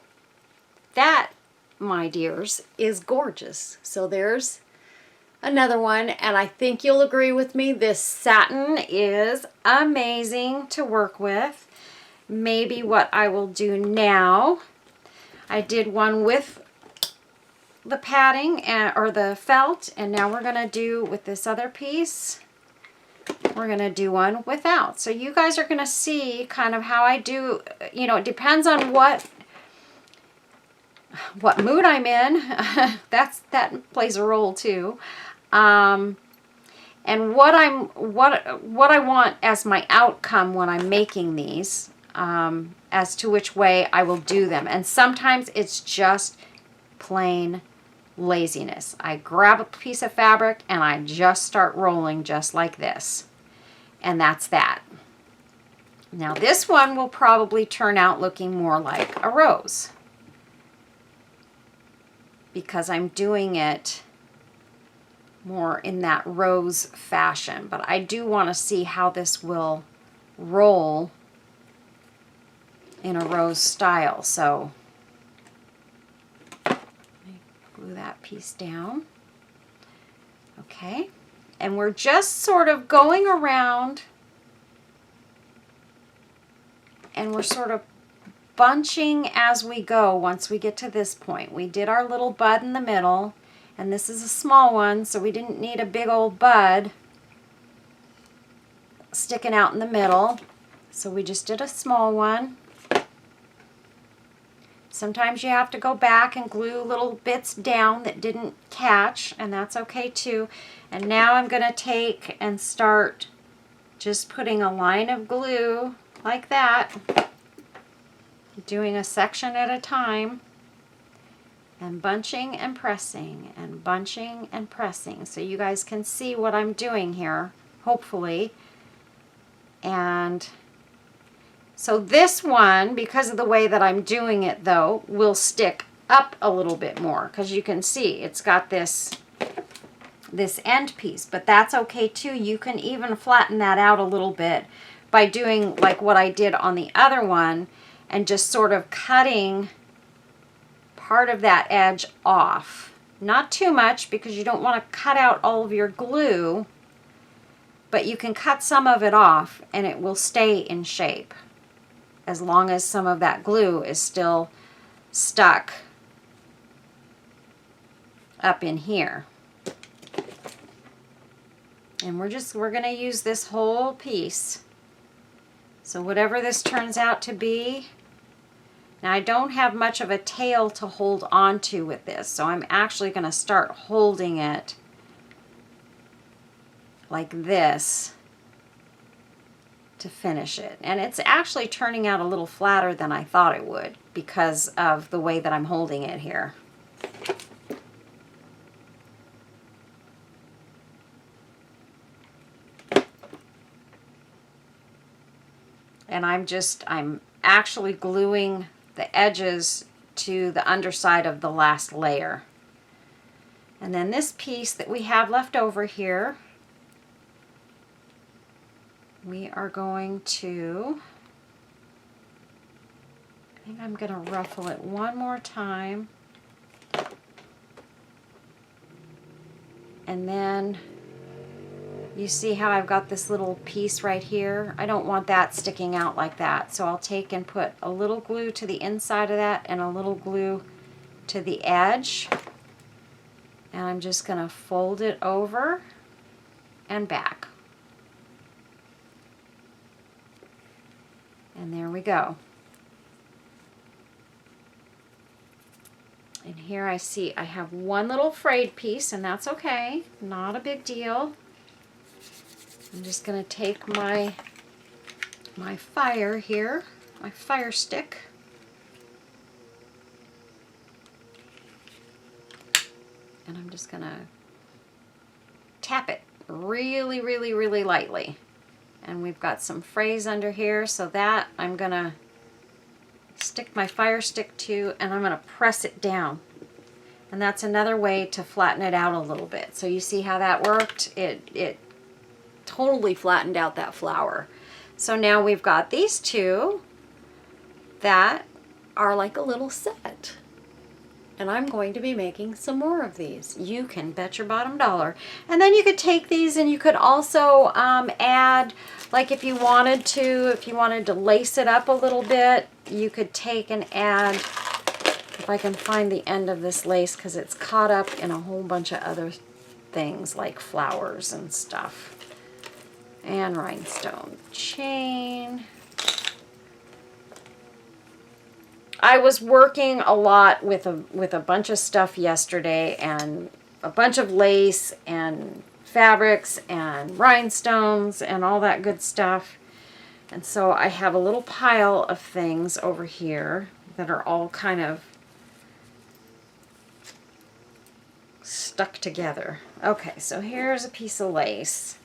That, my dears, is gorgeous. So there's another one, and I think you'll agree with me, this satin is amazing to work with. Maybe what I will do now, I did one with the padding or the felt, and now we're going to do with this other piece, we're going to do one without. So you guys are going to see kind of how I do, you know, it depends on what mood I'm in. that plays a role too. And what I want as my outcome when I'm making these, as to which way I will do them. And sometimes it's just plain laziness. I grab a piece of fabric and I just start rolling just like this. And that's that. Now this one will probably turn out looking more like a rose, because I'm doing it more in that rose fashion. But I do want to see how this will roll in a rose style. So let me glue that piece down. Okay, and we're just sort of going around, and we're sort of bunching as we go. Once we get to this point, we did our little bud in the middle, and this is a small one, so we didn't need a big old bud sticking out in the middle, so we just did a small one. Sometimes you have to go back and glue little bits down that didn't catch, and that's okay too. And now I'm going to take and start just putting a line of glue like that, doing a section at a time, and bunching and pressing and bunching and pressing, so you guys can see what I'm doing here, hopefully. And so this one, because of the way that I'm doing it though, will stick up a little bit more, because you can see it's got this end piece, but that's okay too. You can even flatten that out a little bit by doing like what I did on the other one, and just sort of cutting part of that edge off. Not too much, because you don't want to cut out all of your glue, but you can cut some of it off and it will stay in shape as long as some of that glue is still stuck up in here. And we're going to use this whole piece. So whatever this turns out to be. Now I don't have much of a tail to hold on to with this, so I'm actually going to start holding it like this to finish it. And it's actually turning out a little flatter than I thought it would, because of the way that I'm holding it here. And I'm actually gluing the edges to the underside of the last layer. And then this piece that we have left over here, we are going to, I think I'm going to ruffle it one more time. And then you see how I've got this little piece right here? I don't want that sticking out like that. So I'll take and put a little glue to the inside of that and a little glue to the edge. And I'm just going to fold it over and back. And there we go. And here I see I have one little frayed piece, and that's okay, not a big deal. I'm just going to take my fire here, my fire stick, and I'm just going to tap it really, really, really lightly. And we've got some frays under here, so that I'm going to stick my fire stick to, and I'm going to press it down. And that's another way to flatten it out a little bit. So you see how that worked? It totally flattened out that flower. So now we've got these two that are like a little set. And I'm going to be making some more of these. You can bet your bottom dollar. And then you could take these and you could also add, like if you wanted to lace it up a little bit, you could take and add, if I can find the end of this lace, because it's caught up in a whole bunch of other things like flowers and stuff. And rhinestone chain. I was working a lot with a bunch of stuff yesterday, and a bunch of lace and fabrics and rhinestones and all that good stuff. And so I have a little pile of things over here that are all kind of stuck together. Okay, so here's a piece of lace.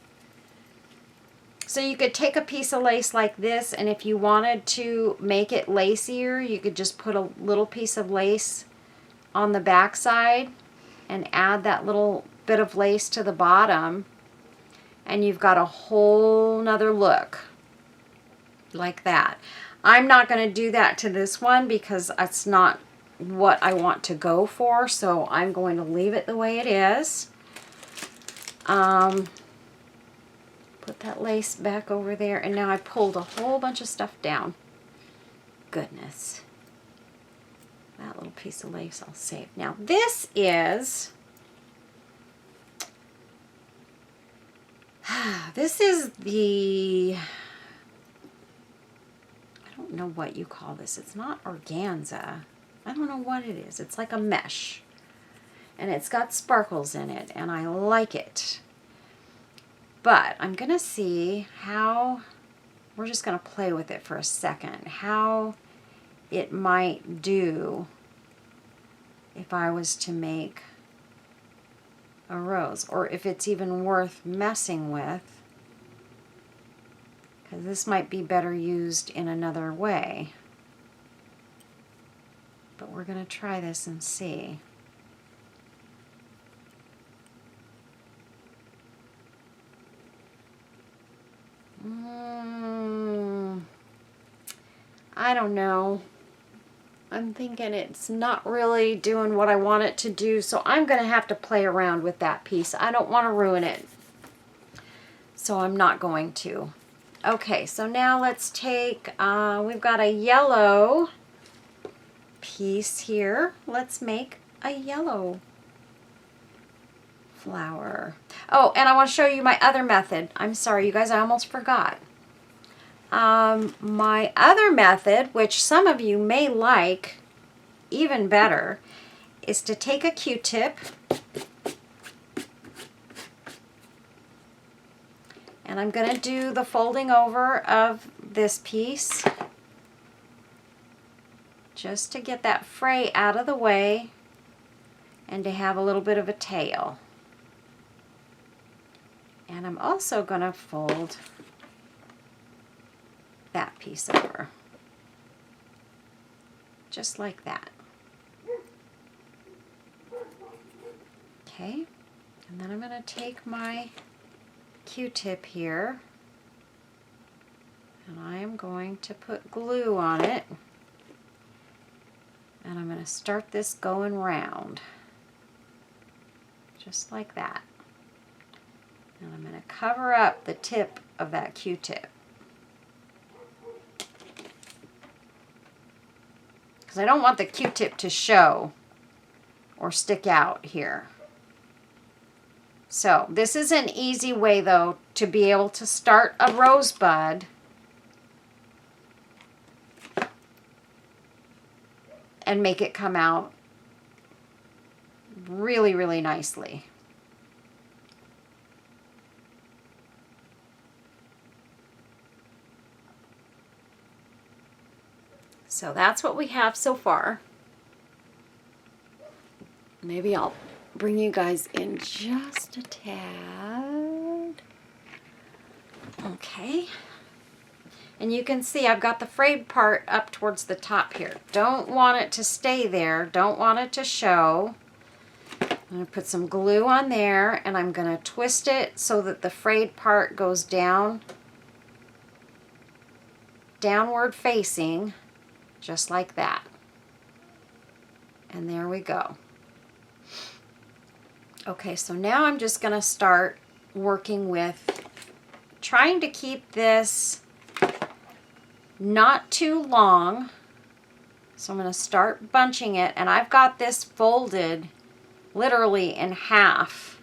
So you could take a piece of lace like this, and if you wanted to make it lacier, you could just put a little piece of lace on the back side and add that little bit of lace to the bottom, and you've got a whole nother look like that. I'm not going to do that to this one because that's not what I want to go for, so I'm going to leave it the way it is. Put that lace back over there, and now I pulled a whole bunch of stuff down. Goodness. That little piece of lace I'll save. Now this is, the, I don't know what you call this. It's not organza. I don't know what it is. It's like a mesh. And it's got sparkles in it, and I like it. But I'm going to see how, we're just going to play with it for a second, how it might do if I was to make a rose, or if it's even worth messing with, because this might be better used in another way. But we're going to try this and see. I don't know. I'm thinking it's not really doing what I want it to do, so I'm going to have to play around with that piece. I don't want to ruin it, so I'm not going to. Okay, so now let's take, we've got a yellow piece here. Let's make a yellow flower. Oh, and I want to show you my other method. I'm sorry, you guys, I almost forgot. My other method, which some of you may like even better, is to take a Q-tip and I'm going to do the folding over of this piece just to get that fray out of the way and to have a little bit of a tail. And I'm also going to fold that piece over, just like that. Okay, and then I'm going to take my Q-tip here, and I am going to put glue on it, and I'm going to start this going round, just like that. And I'm going to cover up the tip of that Q-tip, because I don't want the Q-tip to show or stick out here. So this is an easy way though to be able to start a rosebud and make it come out really, really nicely. So that's what we have so far. Maybe I'll bring you guys in just a tad. Okay. And you can see I've got the frayed part up towards the top here. Don't want it to stay there. Don't want it to show. I'm going to put some glue on there, and I'm going to twist it so that the frayed part goes down, downward facing, just like that. And there we go. Okay, so now I'm just going to start working with trying to keep this not too long. So I'm going to start bunching it, and I've got this folded literally in half.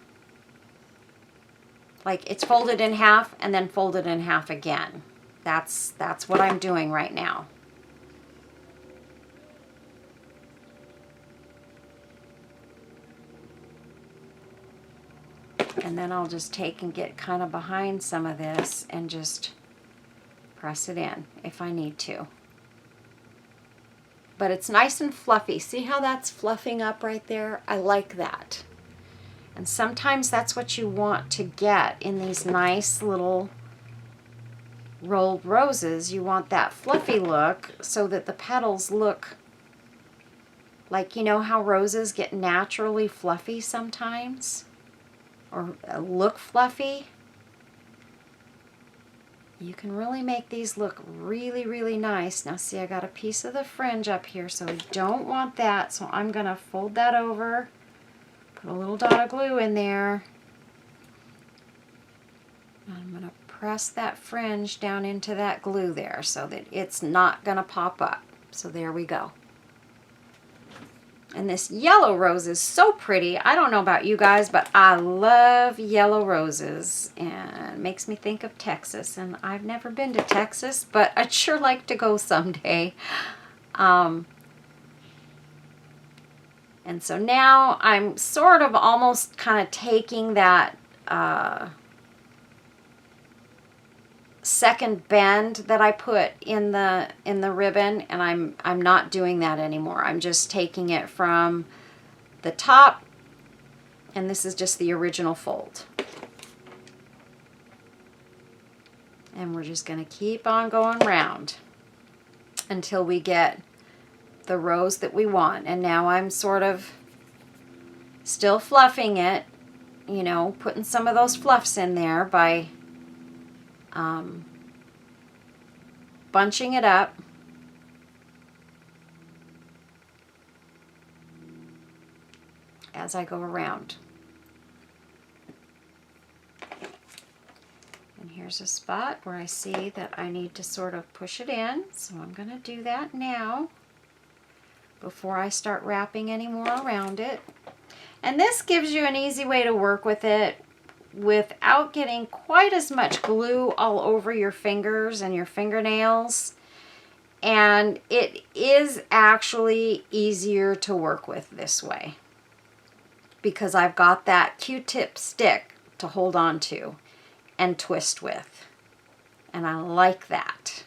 Like it's folded in half and then folded in half again. That's what I'm doing right now. And then I'll just take and get kind of behind some of this and just press it in if I need to. But it's nice and fluffy. See how that's fluffing up right there? I like that. And sometimes that's what you want to get in these nice little rolled roses. You want that fluffy look so that the petals look like, you know how roses get naturally fluffy sometimes? Or look fluffy? You can really make these look really, really nice. Now see, I got a piece of the fringe up here, so I don't want that. So I'm going to fold that over, put a little dot of glue in there. And I'm going to press that fringe down into that glue there so that it's not going to pop up. So there we go. And this yellow rose is so pretty. I don't know about you guys, but I love yellow roses. And it makes me think of Texas. And I've never been to Texas, but I'd sure like to go someday. And so now I'm sort of almost kind of taking that second bend that I put in the ribbon, and I'm not doing that anymore. I'm just taking it from the top, and this is just the original fold. And we're just going to keep on going round until we get the rose that we want. And now I'm sort of still fluffing it, you know, putting some of those fluffs in there by bunching it up. As I go around. And here's a spot where I see that I need to sort of push it in, so I'm going to do that now before I start wrapping any more around it. And this gives you an easy way to work with it without getting quite as much glue all over your fingers and your fingernails. And it is actually easier to work with this way because I've got that Q-tip stick to hold on to and twist with. And I like that.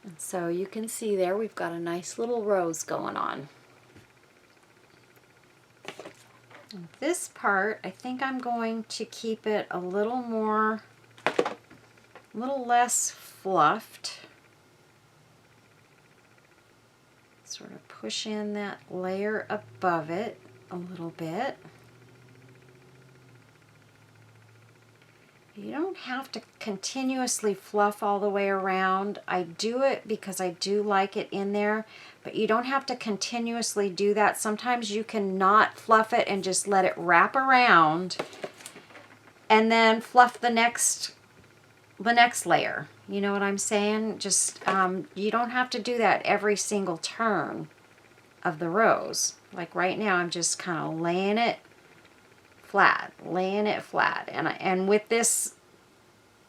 And so you can see there we've got a nice little rose going on. And this part, I think I'm going to keep it a little less fluffed. Sort of push in that layer above it a little bit. You don't have to continuously fluff all the way around. I do it because I do like it in there, but you don't have to continuously do that. Sometimes you can not fluff it and just let it wrap around and then fluff the next layer. You know what I'm saying? Just you don't have to do that every single turn. of the rose. Like right now, I'm just kind of laying it flat. And with this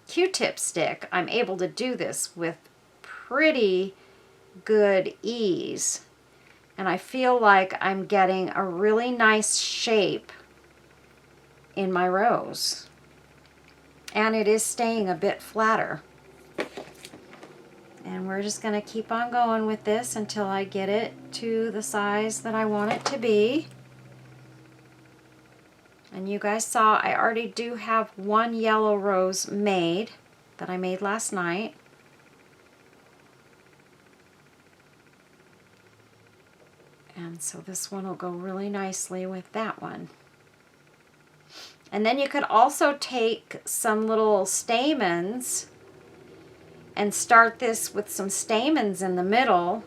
Q-tip stick, I'm able to do this with pretty good ease. And I feel like I'm getting a really nice shape in my rose. And it is staying a bit flatter. And we're just going to keep on going with this until I get it to the size that I want it to be. And you guys saw I already do have one yellow rose made that I made last night. And so this one will go really nicely with that one. And then you could also take some little stamens and start this with some stamens in the middle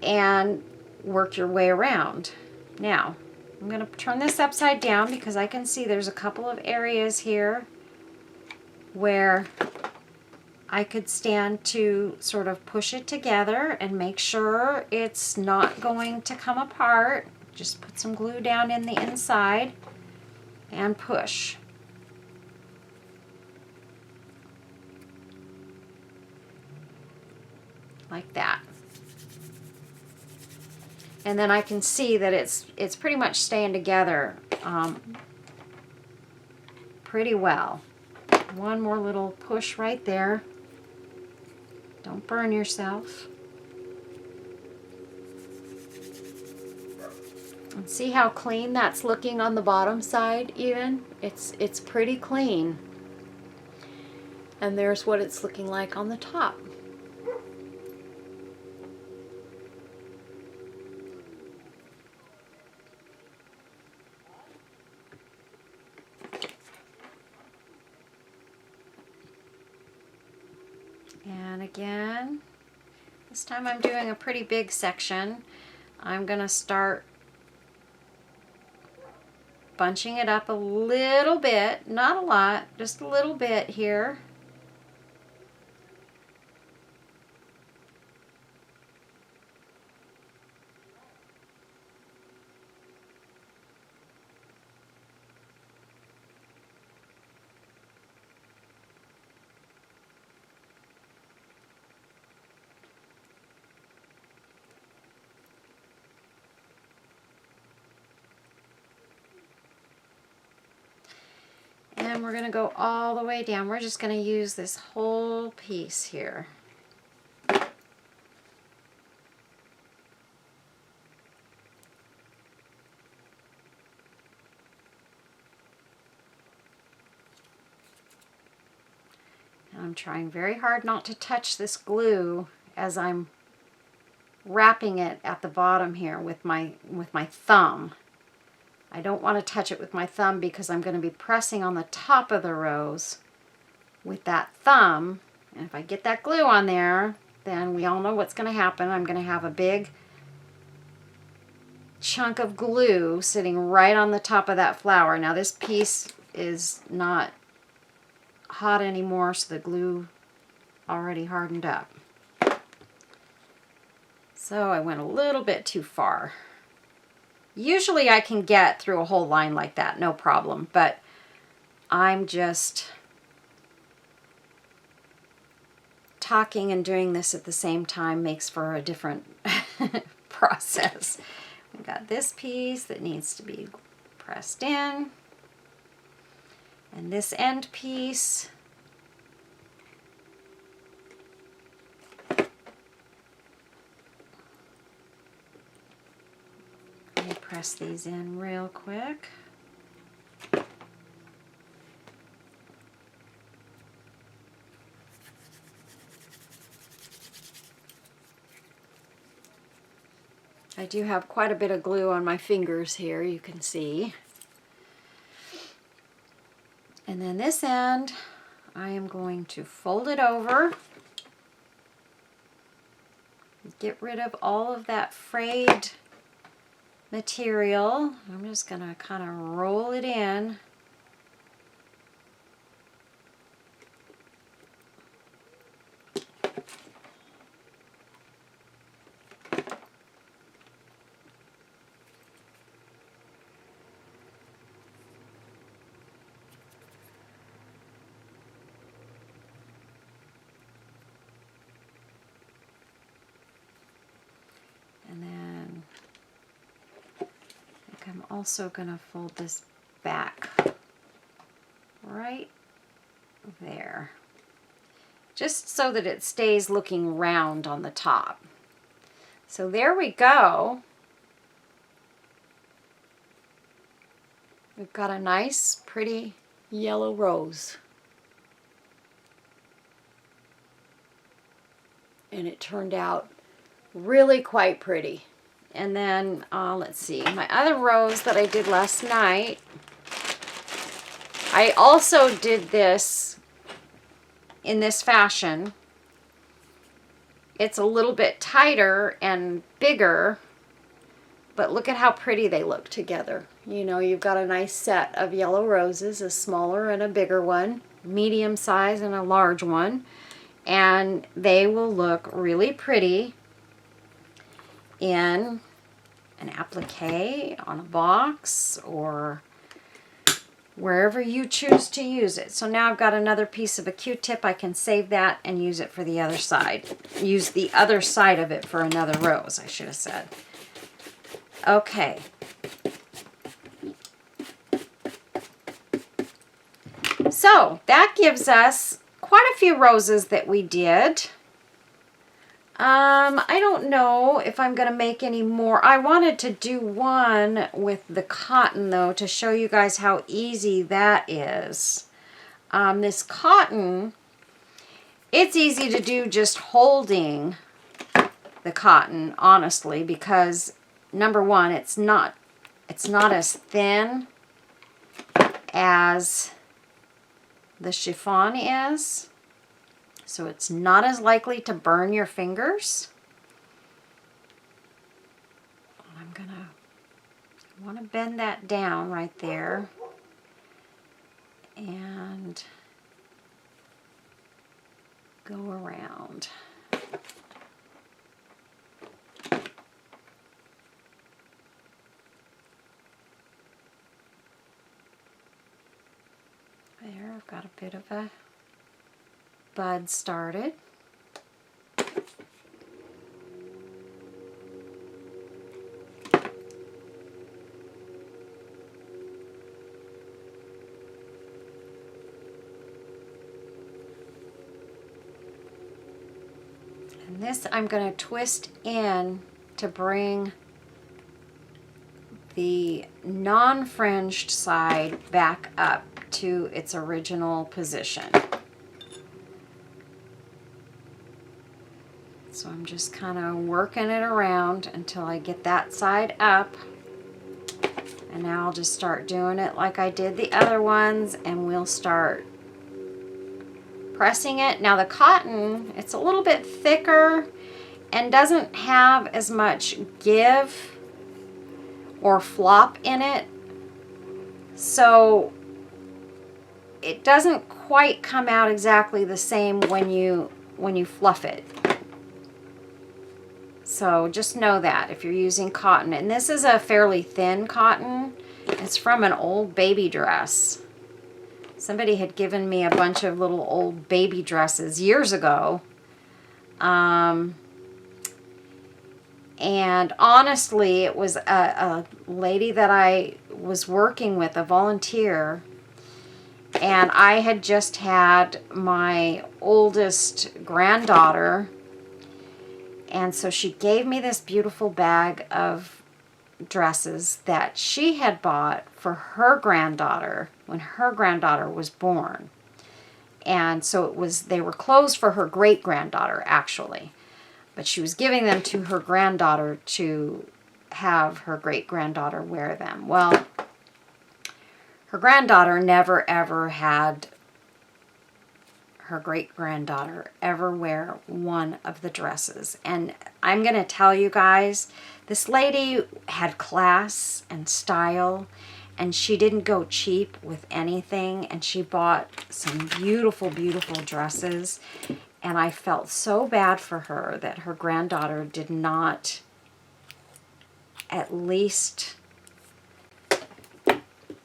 and work your way around. Now, I'm going to turn this upside down because I can see there's a couple of areas here where I could stand to sort of push it together and make sure it's not going to come apart. Just put some glue down in the inside and push. Like that. And then I can see that it's pretty much staying together pretty well. One more little push right there. Don't burn yourself. And see how clean that's looking on the bottom side even? It's pretty clean. And there's what it's looking like on the top. And again, this time I'm doing a pretty big section. I'm gonna start bunching it up a little bit, not a lot, just a little bit here. And we're going to go all the way down. We're just going to use this whole piece here. And I'm trying very hard not to touch this glue as I'm wrapping it at the bottom here with my thumb. I don't want to touch it with my thumb because I'm going to be pressing on the top of the rose with that thumb. And if I get that glue on there, then we all know what's going to happen. I'm going to have a big chunk of glue sitting right on the top of that flower. Now this piece is not hot anymore, so the glue already hardened up. So I went a little bit too far. Usually I can get through a whole line like that, no problem, but I'm just talking and doing this at the same time makes for a different process. We've got this piece that needs to be pressed in, and this end piece. Let me press these in real quick. I do have quite a bit of glue on my fingers here, you can see. And then this end, I am going to fold it over. Get rid of all of that frayed material. I'm just going to kind of roll it in. also going to fold this back right there, just so that it stays looking round on the top. So there we go. We've got a nice, pretty yellow rose. And it turned out really quite pretty. And then, let's see, my other rose that I did last night, I also did this in this fashion. It's a little bit tighter and bigger, but look at how pretty they look together. You know, you've got a nice set of yellow roses, a smaller and a bigger one, medium size and a large one, and they will look really pretty in an applique, on a box, or wherever you choose to use it. So now I've got another piece of a Q-tip. I can save that and use it for the other side. Use the other side of it for another rose, I should have said. Okay. So that gives us quite a few roses that we did. I don't know if I'm going to make any more. I wanted to do one with the cotton, though, to show you guys how easy that is. This cotton, it's easy to do just holding the cotton, honestly, because number one, it's not as thin as the chiffon is. So it's not as likely to burn your fingers. I want to bend that down right there. And go around. There, I've got a bit of a bud started. And this I'm going to twist in to bring the non-fringed side back up to its original position. So I'm just kind of working it around until I get that side up. And now I'll just start doing it like I did the other ones, and we'll start pressing it. Now the cotton, it's a little bit thicker and doesn't have as much give or flop in it. So it doesn't quite come out exactly the same when you fluff it. So just know that if you're using cotton. And this is a fairly thin cotton. It's from an old baby dress. Somebody had given me a bunch of little old baby dresses years ago. And honestly, it was a lady that I was working with, a volunteer. And I had just had my oldest granddaughter. And so she gave me this beautiful bag of dresses that she had bought for her granddaughter when her granddaughter was born. And so they were clothes for her great-granddaughter, actually. But she was giving them to her granddaughter to have her great-granddaughter wear them. Well, her granddaughter never ever had her great-granddaughter ever wear one of the dresses. And I'm going to tell you guys, this lady had class and style, and she didn't go cheap with anything, and she bought some beautiful, beautiful dresses. And I felt so bad for her that her granddaughter did not at least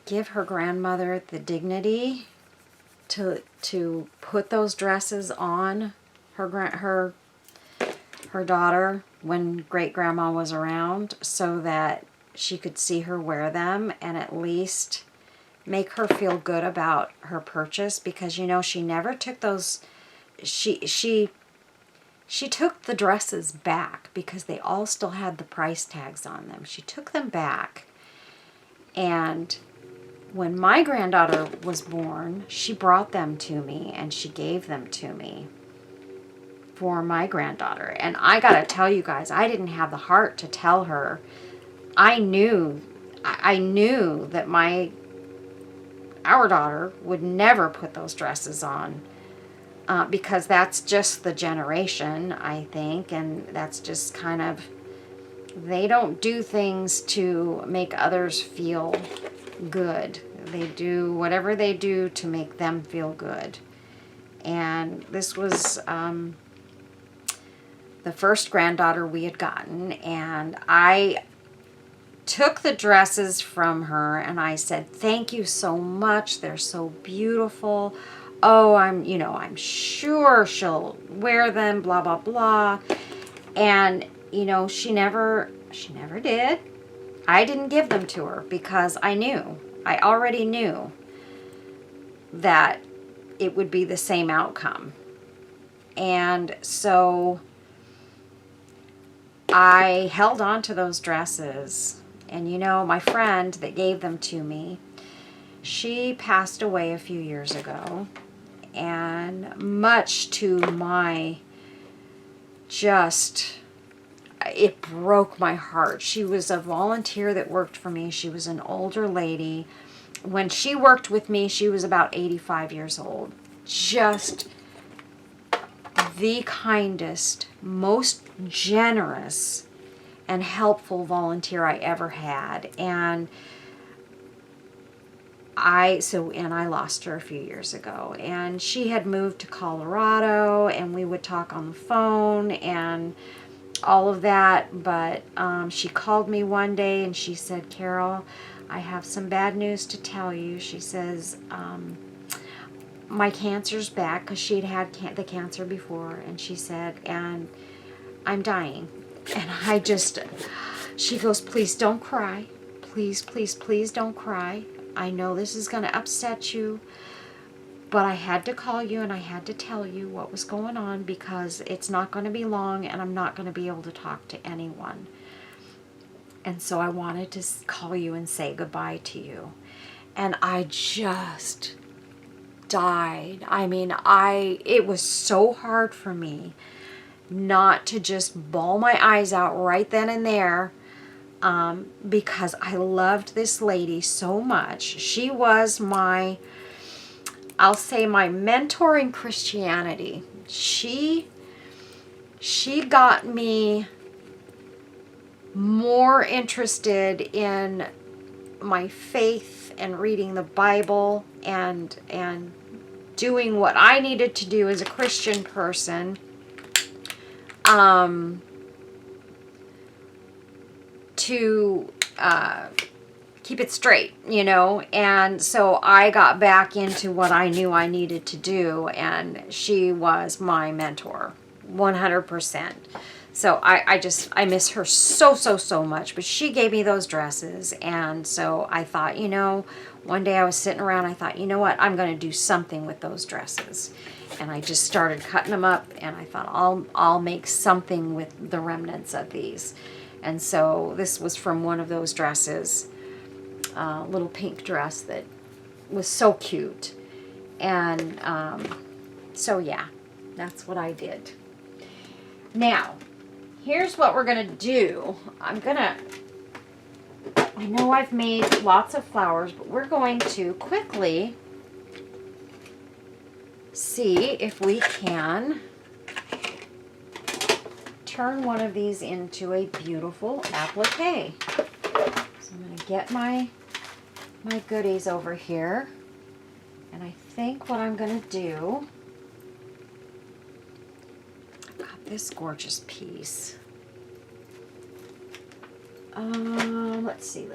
give her grandmother the dignity to put those dresses on her daughter when great grandma was around, so that she could see her wear them and at least make her feel good about her purchase, because, you know, she never took those, she took the dresses back because they all still had the price tags on them. She took them back, and when my granddaughter was born, she brought them to me and she gave them to me for my granddaughter. And I gotta tell you guys, I didn't have the heart to tell her. I knew that our daughter would never put those dresses on, because that's just the generation, I think, and that's just kind of, they don't do things to make others feel good. They do whatever they do to make them feel good. And this was the first granddaughter we had gotten, and I took the dresses from her and I said, thank you so much, they're so beautiful. Oh, I'm sure she'll wear them, blah blah blah. And you know, she never did. I didn't give them to her because I already knew that it would be the same outcome. And so I held on to those dresses. And you know, my friend that gave them to me, she passed away a few years ago. And much to my it broke my heart. She was a volunteer that worked for me. She was an older lady. When she worked with me, she was about 85 years old. Just the kindest, most generous and helpful volunteer I ever had. And I lost her a few years ago, and she had moved to Colorado, and we would talk on the phone and all of that. But she called me one day and she said, Carol, I have some bad news to tell you. She says, my cancer's back, because she'd had the cancer before, and she said, and I'm dying. And she goes, please don't cry. Please, please, please don't cry. I know this is going to upset you, but I had to call you and I had to tell you what was going on, because it's not going to be long and I'm not going to be able to talk to anyone. And so I wanted to call you and say goodbye to you. And I just died. I mean, it was so hard for me not to just bawl my eyes out right then and there, because I loved this lady so much. She was I'll say my mentor in Christianity. She got me more interested in my faith and reading the Bible and doing what I needed to do as a Christian person, to keep it straight, you know. And so I got back into what I knew I needed to do, and she was my mentor 100%. So I miss her so much. But she gave me those dresses, and so I thought, you know, one day I was sitting around, I thought, you know what, I'm going to do something with those dresses. And I just started cutting them up, and I thought, I'll make something with the remnants of these. And so this was from one of those dresses, a little pink dress that was so cute. And so yeah, that's what I did. Now, here's what we're going to do. I know I've made lots of flowers, but we're going to quickly see if we can turn one of these into a beautiful applique. So I'm going to get my goodies over here, and I think what I'm going to do, I've got this gorgeous piece. Let's see.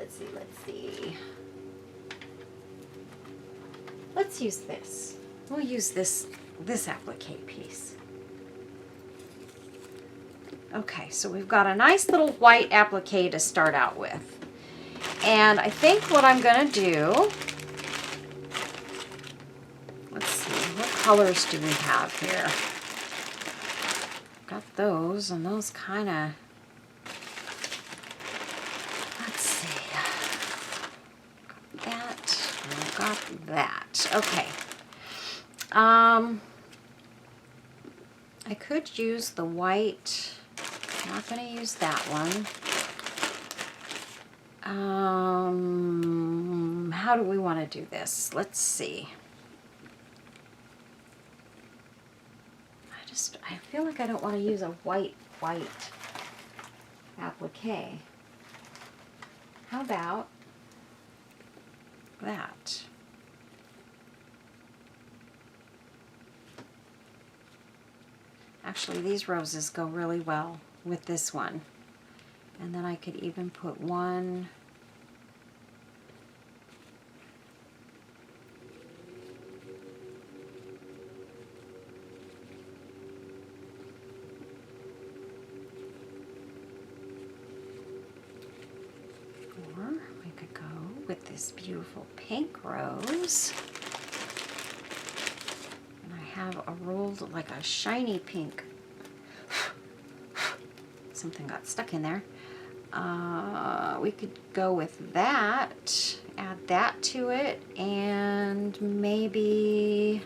Let's use this. We'll use this applique piece. Okay, so we've got a nice little white applique to start out with. And I think what I'm gonna do, let's see, what colors do we have here? Got those, and those kind of, let's see, got that, and I got that. Okay. I could use the white. I'm not going to use that one. How do we want to do this? Let's see. I feel like I don't want to use a white applique. How about that? Actually, these roses go really well with this one. And then I could even put one. Or we could go with this beautiful pink rose. Have a rolled, like a shiny pink. Something got stuck in there. We could go with that, add that to it, and maybe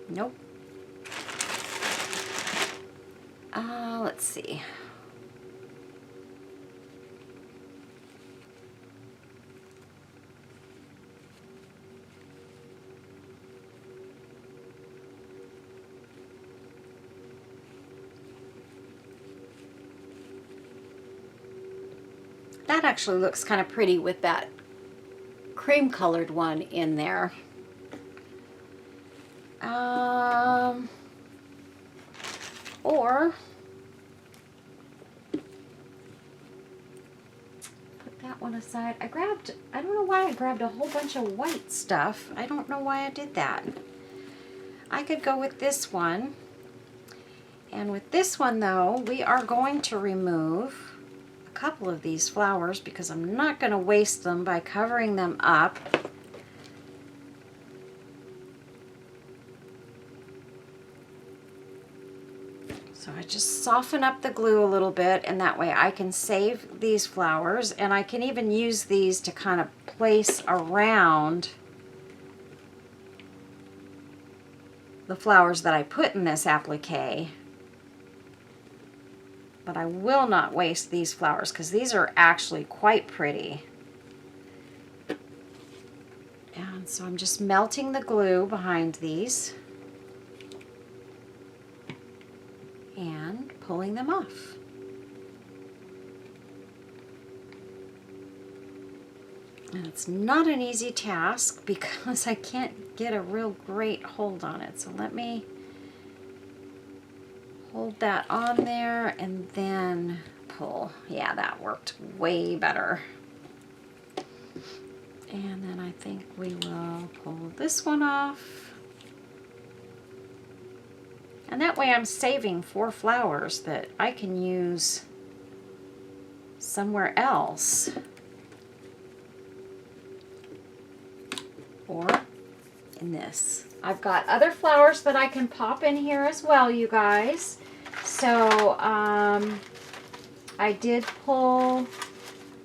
nope. Let's see. That actually looks kind of pretty with that cream colored one in there. Or put that one aside. I don't know why I grabbed a whole bunch of white stuff. I don't know why I did that. I could go with this one. And with this one though, we are going to remove a couple of these flowers because I'm not going to waste them by covering them up. So I just soften up the glue a little bit, and that way I can save these flowers, and I can even use these to kind of place around the flowers that I put in this applique. But I will not waste these flowers because these are actually quite pretty. And so I'm just melting the glue behind these and pulling them off. And it's not an easy task because I can't get a real great hold on it. So let me hold that on there and then pull. Yeah, that worked way better. And then I think we will pull this one off. And that way I'm saving 4 flowers that I can use somewhere else. Or in this. I've got other flowers that I can pop in here as well, you guys. So I did pull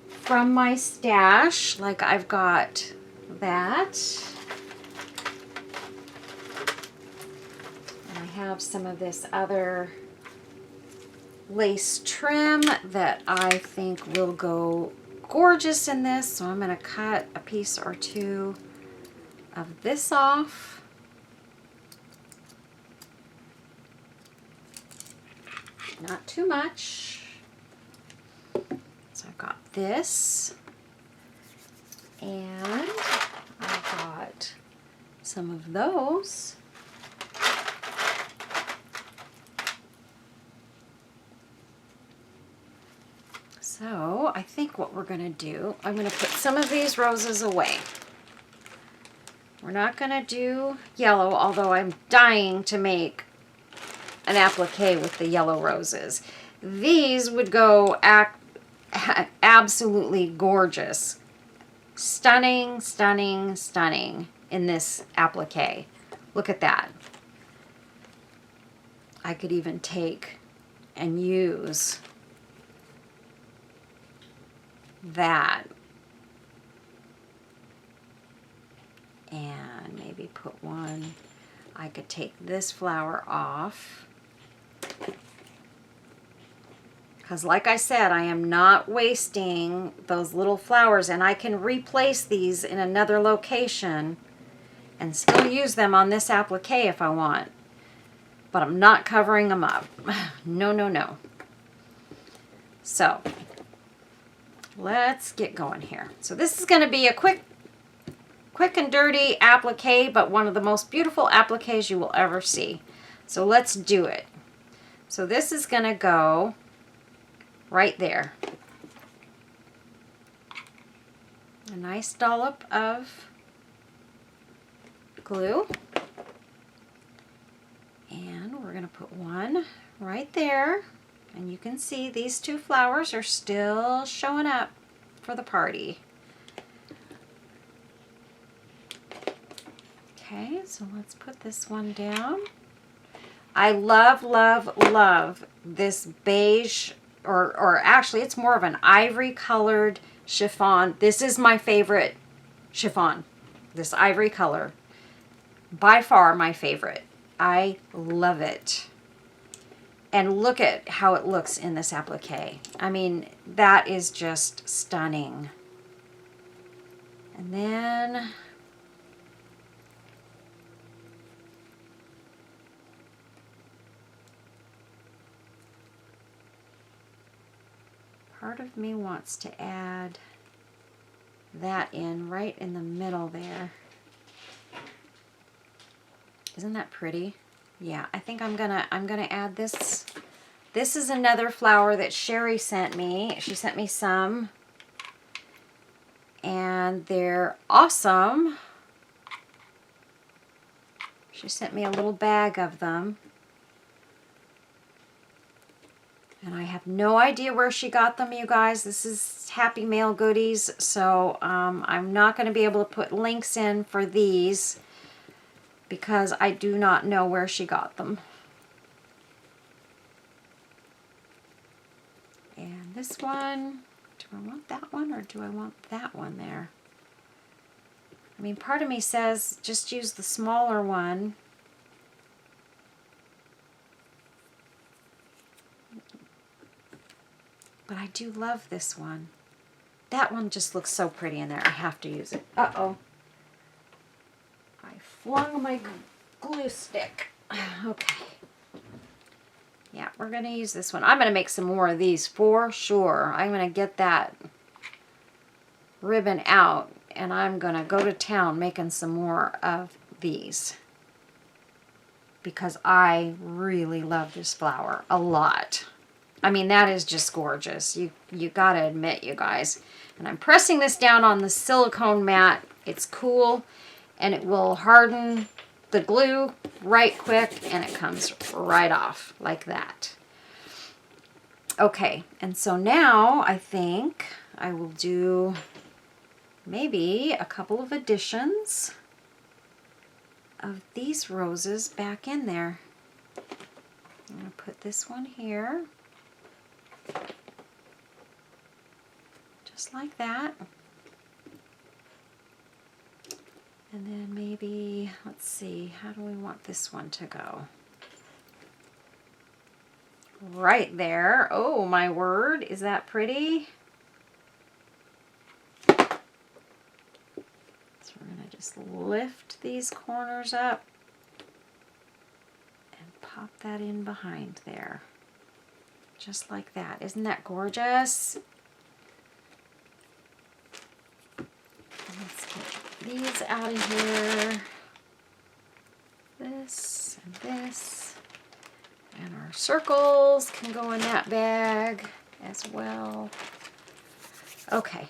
from my stash, like I've got that. And I have some of this other lace trim that I think will go gorgeous in this. So I'm going to cut a piece or two of this off. Not too much. So I've got this, and I've got some of those. So I think what we're going to do, I'm going to put some of these roses away. We're not going to do yellow, although I'm dying to make an applique with the yellow roses. These would go absolutely gorgeous. Stunning, stunning, stunning in this applique. Look at that. I could even take and use that and maybe put one. I could take this flower off because, like I said, I am not wasting those little flowers, and I can replace these in another location and still use them on this applique if I want, but I'm not covering them up. No, no, no. So let's get going here. So this is going to be a quick and dirty applique, but one of the most beautiful appliques you will ever see. So let's do it. So this is going to go right there. A nice dollop of glue. And we're going to put one right there. And you can see these two flowers are still showing up for the party. Okay, so let's put this one down. I love, love, love this beige, or actually it's more of an ivory colored chiffon. This is my favorite chiffon, this ivory color. By far my favorite. I love it. And look at how it looks in this applique. I mean, that is just stunning. And then part of me wants to add that in right in the middle there. Isn't that pretty? Yeah, I think I'm gonna add this. This is another flower that Sherry sent me. She sent me some, and they're awesome. She sent me a little bag of them, and I have no idea where she got them, you guys. This is Happy Mail Goodies, so I'm not going to be able to put links in for these because I do not know where she got them. And this one, do I want that one or do I want that one there? I mean, part of me says just use the smaller one. But I do love this one. That one just looks so pretty in there. I have to use it. Uh-oh. I flung my glue stick. Okay. Yeah, we're going to use this one. I'm going to make some more of these for sure. I'm going to get that ribbon out, and I'm going to go to town making some more of these because I really love this flower a lot. I mean, that is just gorgeous. You got to admit, you guys. And I'm pressing this down on the silicone mat. It's cool, and it will harden the glue right quick, and it comes right off like that. Okay, and so now I think I will do maybe a couple of additions of these roses back in there. I'm going to put this one here. Just like that. And then maybe, let's see, how do we want this one to go? Right there. Oh, my word. Is that pretty? So we're going to just lift these corners up and pop that in behind there. Just like that. Isn't that gorgeous? Let's get these out of here. This and this. And our circles can go in that bag as well. Okay.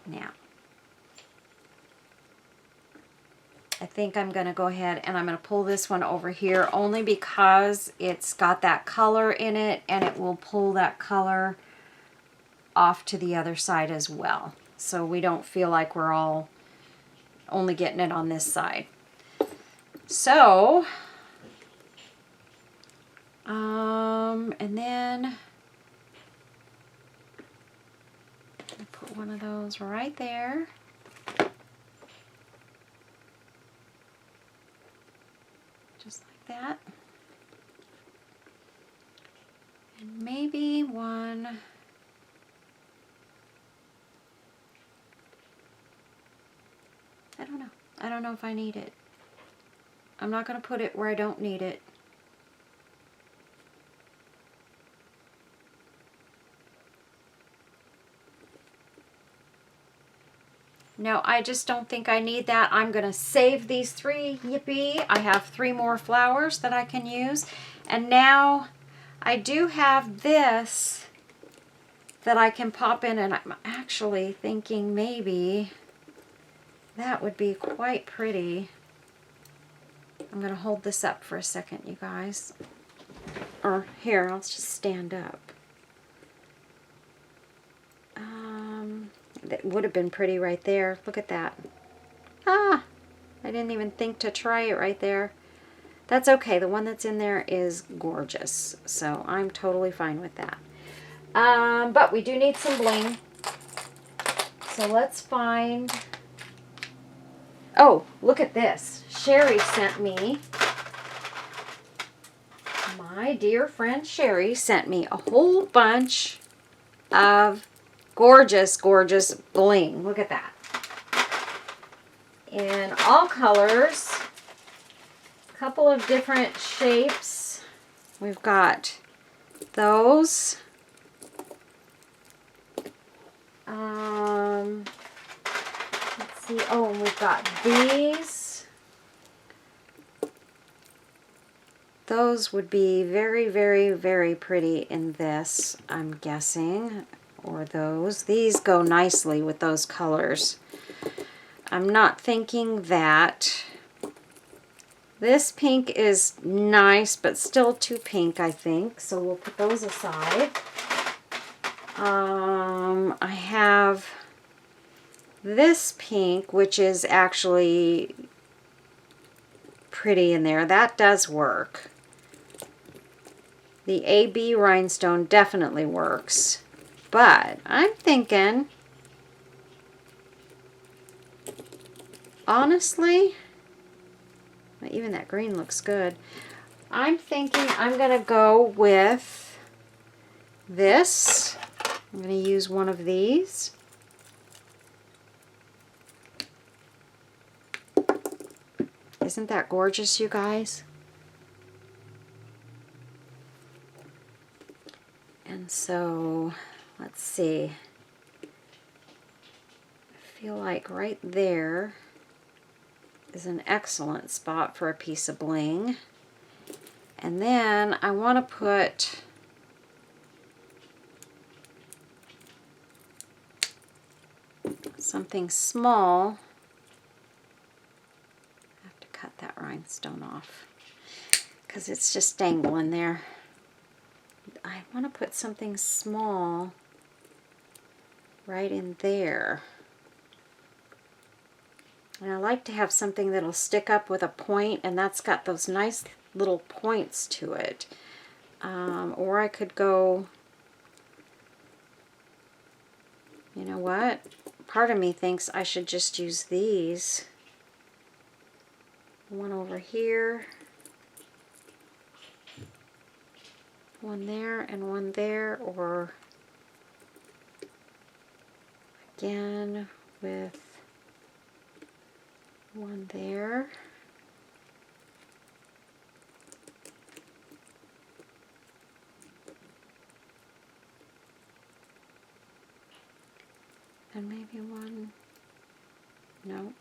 Now, I think I'm going to go ahead and I'm going to pull this one over here only because it's got that color in it, and it will pull that color off to the other side as well. So we don't feel like we're all only getting it on this side. So, and then I put one of those right there. Just like that. And maybe one. I don't know. I don't know if I need it. I'm not going to put it where I don't need it. No, I just don't think I need that. I'm going to save these 3. Yippee! I have 3 more flowers that I can use. And now I do have this that I can pop in, and I'm actually thinking maybe that would be quite pretty. I'm going to hold this up for a second, you guys. Or here, I'll just stand up. That would have been pretty right there. Look at that. Ah, I didn't even think to try it right there. That's okay. The one that's in there is gorgeous. So I'm totally fine with that. But we do need some bling. So let's find... Oh, look at this. Sherry sent me... My dear friend Sherry sent me a whole bunch of gorgeous, gorgeous bling. Look at that. In all colors. A couple of different shapes. We've got those. Let's see. Oh, and we've got these. Those would be very, very, very pretty in this, I'm guessing. Or those. These go nicely with those colors. I'm not thinking that. This pink is nice, but still too pink, I think. So we'll put those aside. I have this pink, which is actually pretty in there. That does work. The AB rhinestone definitely works. But I'm thinking, honestly, even that green looks good. I'm thinking I'm going to go with this. I'm going to use one of these. Isn't that gorgeous, you guys? And so, let's see. I feel like right there is an excellent spot for a piece of bling. And then I want to put something small. I have to cut that rhinestone off because it's just dangling there. I want to put something small right in there. And I like to have something that'll stick up with a point, and that's got those nice little points to it. Or I could go, you know what? Part of me thinks I should just use these. One over here. One there and one there, or again with one there. And maybe one, no.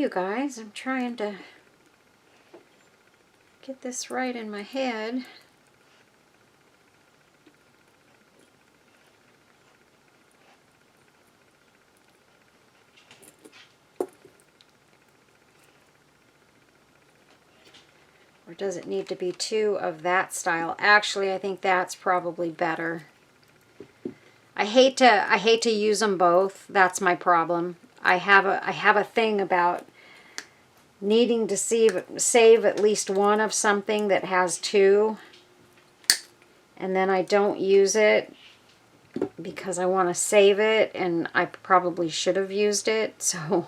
you guys. I'm trying to get this right in my head. Or does it need to be two of that style? Actually, I think that's probably better. I hate to use them both. That's my problem. I have a thing about needing to save at least one of something that has two, and then I don't use it because I want to save it, and I probably should have used it. So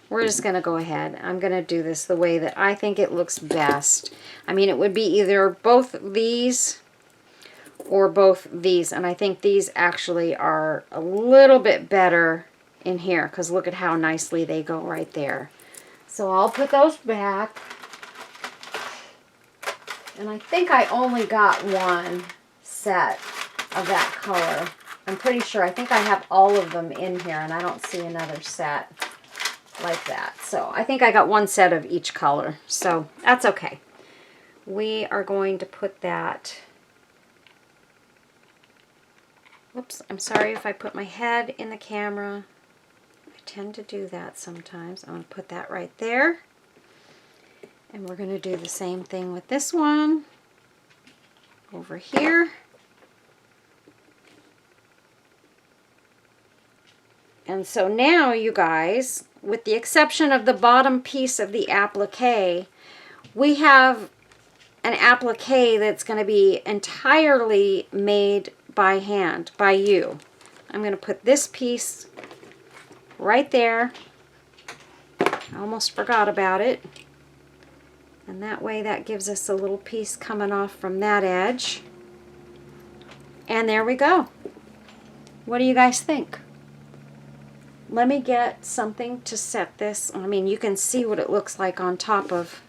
we're just going to go ahead. I'm going to do this the way that I think it looks best. I mean, it would be either both these or both these, and I think these actually are a little bit better in here because look at how nicely they go right there. So I'll put those back. And I think I only got one set of that color. I'm pretty sure. I think I have all of them in here, and I don't see another set like that. So I think I got one set of each color. So that's okay. We are going to put that... Whoops, I'm sorry if I put my head in the camera. I tend to do that sometimes. I'm going to put that right there. And we're going to do the same thing with this one over here. And so now, you guys, with the exception of the bottom piece of the applique, we have an applique that's going to be entirely made by hand, by you. I'm going to put this piece right there. I almost forgot about it. And that way that gives us a little piece coming off from that edge. And there we go. What do you guys think? Let me get something to set this. I mean, you can see what it looks like on top of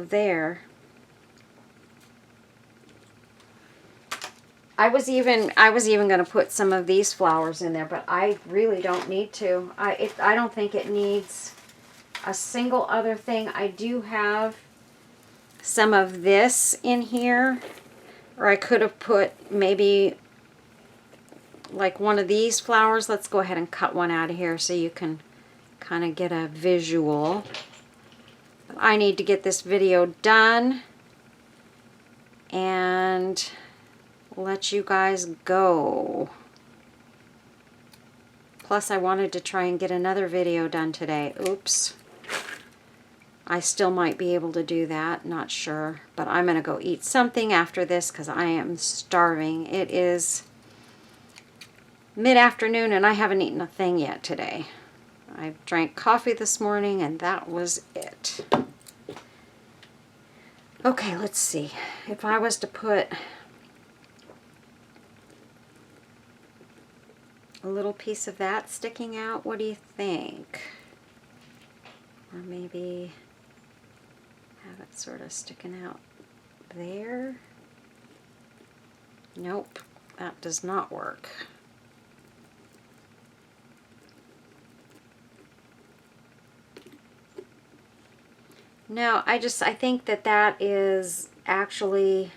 there. I was even going to put some of these flowers in there, but I really don't need to. I don't think it needs a single other thing. I do have some of this in here, or I could have put maybe like one of these flowers. Let's go ahead and cut one out of here so you can kind of get a visual. I need to get this video done and let you guys go. Plus I wanted to try and get another video done today. Oops. I still might be able to do that, not sure. But I'm going to go eat something after this because I am starving. It is mid-afternoon and I haven't eaten a thing yet today. I drank coffee this morning and that was it. Okay, let's see. If I was to put a little piece of that sticking out, what do you think? Or maybe have it sort of sticking out there. Nope, that does not work. No, I think that is actually,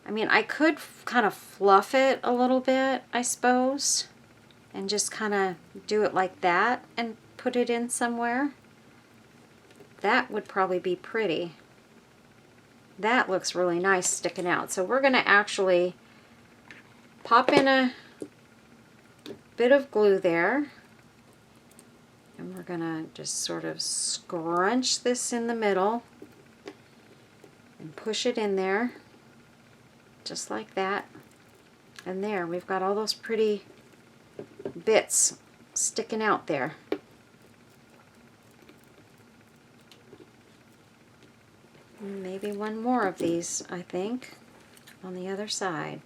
I mean, I could kind of fluff it a little bit, I suppose, and just kind of do it like that and put it in somewhere. That would probably be pretty. That looks really nice sticking out. So we're going to actually pop in a bit of glue there. And we're going to just sort of scrunch this in the middle and push it in there. Just like that. And there, we've got all those pretty bits sticking out there. Maybe one more of these, I think, on the other side.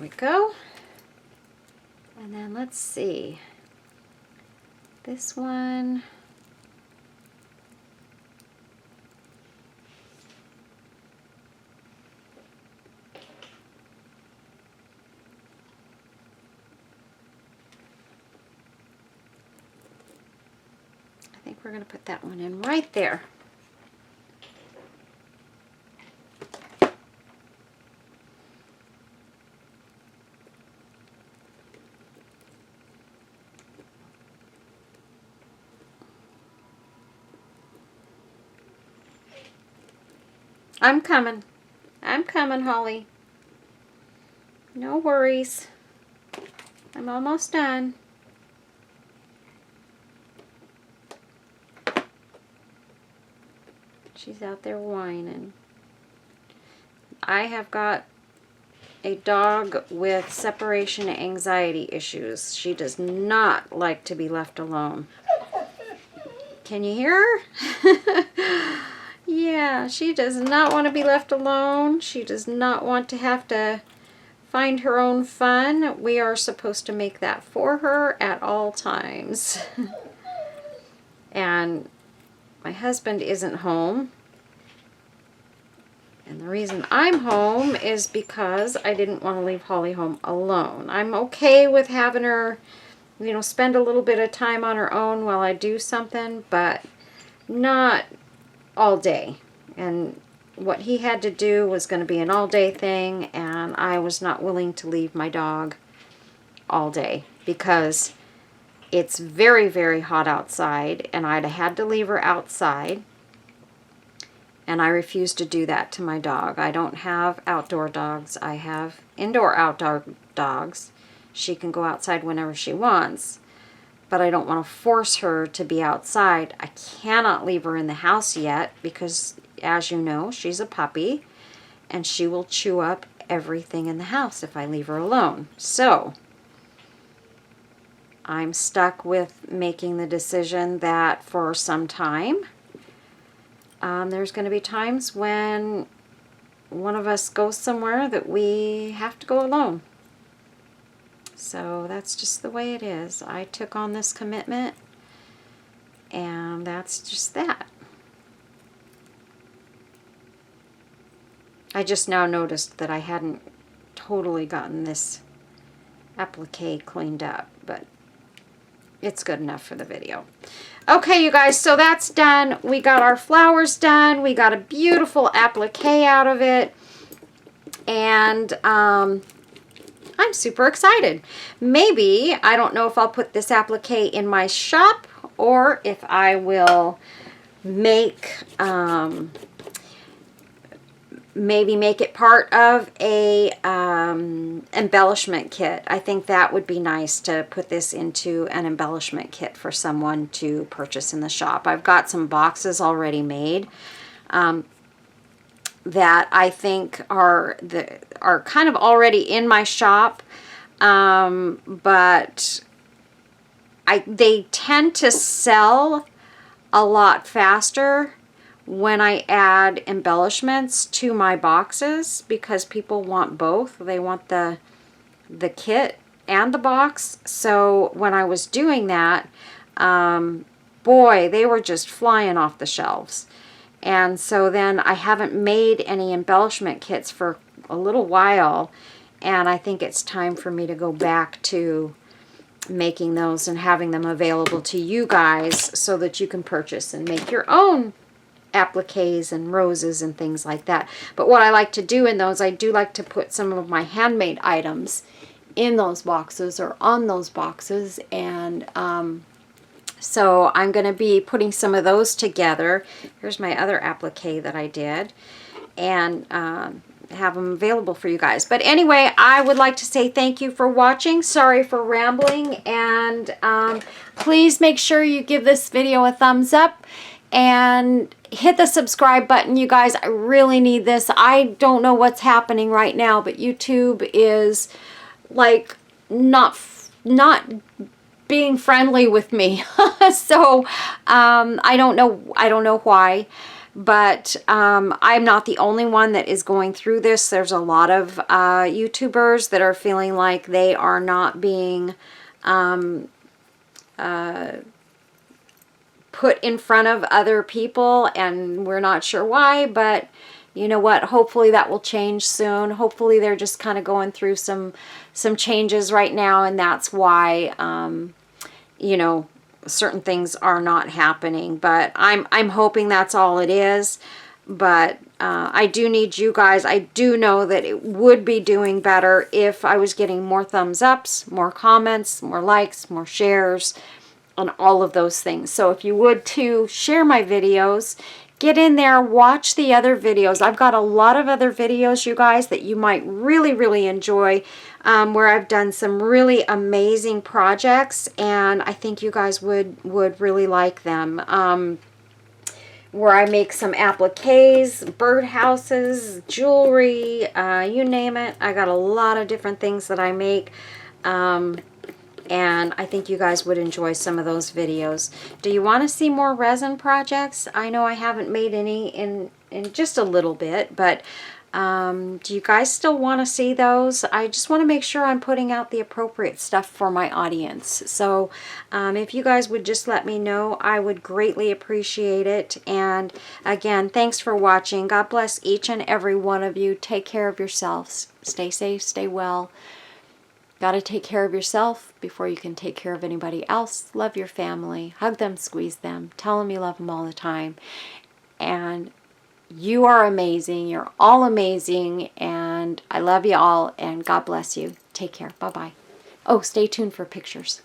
we go. And then let's see. This one. I think we're going to put that one in right there. I'm coming. I'm coming, Holly. No worries. I'm almost done. She's out there whining. I have got a dog with separation anxiety issues. She does not like to be left alone. Can you hear her? Yeah, she does not want to be left alone. She does not want to have to find her own fun. We are supposed to make that for her at all times. And my husband isn't home. And the reason I'm home is because I didn't want to leave Holly home alone. I'm okay with having her, you know, spend a little bit of time on her own while I do something, but not all day. And what he had to do was going to be an all-day thing, and I was not willing to leave my dog all day because it's very, very hot outside, and I'd have had to leave her outside, and I refused to do that to my dog. I don't have outdoor dogs. I have indoor-outdoor dogs. She can go outside whenever she wants, but I don't want to force her to be outside. I cannot leave her in the house yet because, as you know, she's a puppy and she will chew up everything in the house if I leave her alone. So I'm stuck with making the decision that for some time, there's going to be times when one of us goes somewhere that we have to go alone. So that's just the way it is. I took on this commitment, and that's just that. I just now noticed that I hadn't totally gotten this applique cleaned up, but it's good enough for the video. Okay, you guys, so that's done. We got our flowers done. We got a beautiful applique out of it, and I'm super excited. Maybe, I don't know if I'll put this applique in my shop or if I will make, maybe make it part of a embellishment kit. I think that would be nice to put this into an embellishment kit for someone to purchase in the shop. I've got some boxes already made that I think are kind of already in my shop, but they tend to sell a lot faster when I add embellishments to my boxes because people want both. They want the kit and the box. So when I was doing that, boy, they were just flying off the shelves. And so then I haven't made any embellishment kits for a little while, and I think it's time for me to go back to making those and having them available to you guys so that you can purchase and make your own appliques and roses and things like that. But what I like to do in those, I do like to put some of my handmade items in those boxes or on those boxes, and so I'm going to be putting some of those together. Here's my other applique that I did, and have them available for you guys. But anyway, I would like to say thank you for watching. Sorry for rambling, and please make sure you give this video a thumbs up and hit the subscribe button, you guys. I really need this. I don't know what's happening right now, but YouTube is like not being friendly with me. So I don't know why, but I'm not the only one that is going through this. There's a lot of YouTubers that are feeling like they are not being put in front of other people, and we're not sure why, but you know what, hopefully that will change soon. Hopefully they're just kind of going through some changes right now, and that's why you know, certain things are not happening. But I'm hoping that's all it is. But I do need you guys. I do know that it would be doing better if I was getting more thumbs ups, more comments, more likes, more shares, on all of those things. So if you would too, share my videos, get in there, watch the other videos. I've got a lot of other videos, you guys, that you might really, really enjoy, where I've done some really amazing projects, and I think you guys would really like them. Where I make some appliques, birdhouses, jewelry, you name it. I got a lot of different things that I make. And I think you guys would enjoy some of those videos. Do you want to see more resin projects? I know I haven't made any in just a little bit, but do you guys still want to see those? I just want to make sure I'm putting out the appropriate stuff for my audience. So if you guys would just let me know, I would greatly appreciate it. And again, thanks for watching. God bless each and every one of you. Take care of yourselves. Stay safe, stay well. Got to take care of yourself before you can take care of anybody else. Love your family. Hug them, squeeze them. Tell them you love them all the time. And you are amazing. You're all amazing. And I love you all. And God bless you. Take care. Bye-bye. Oh, stay tuned for pictures.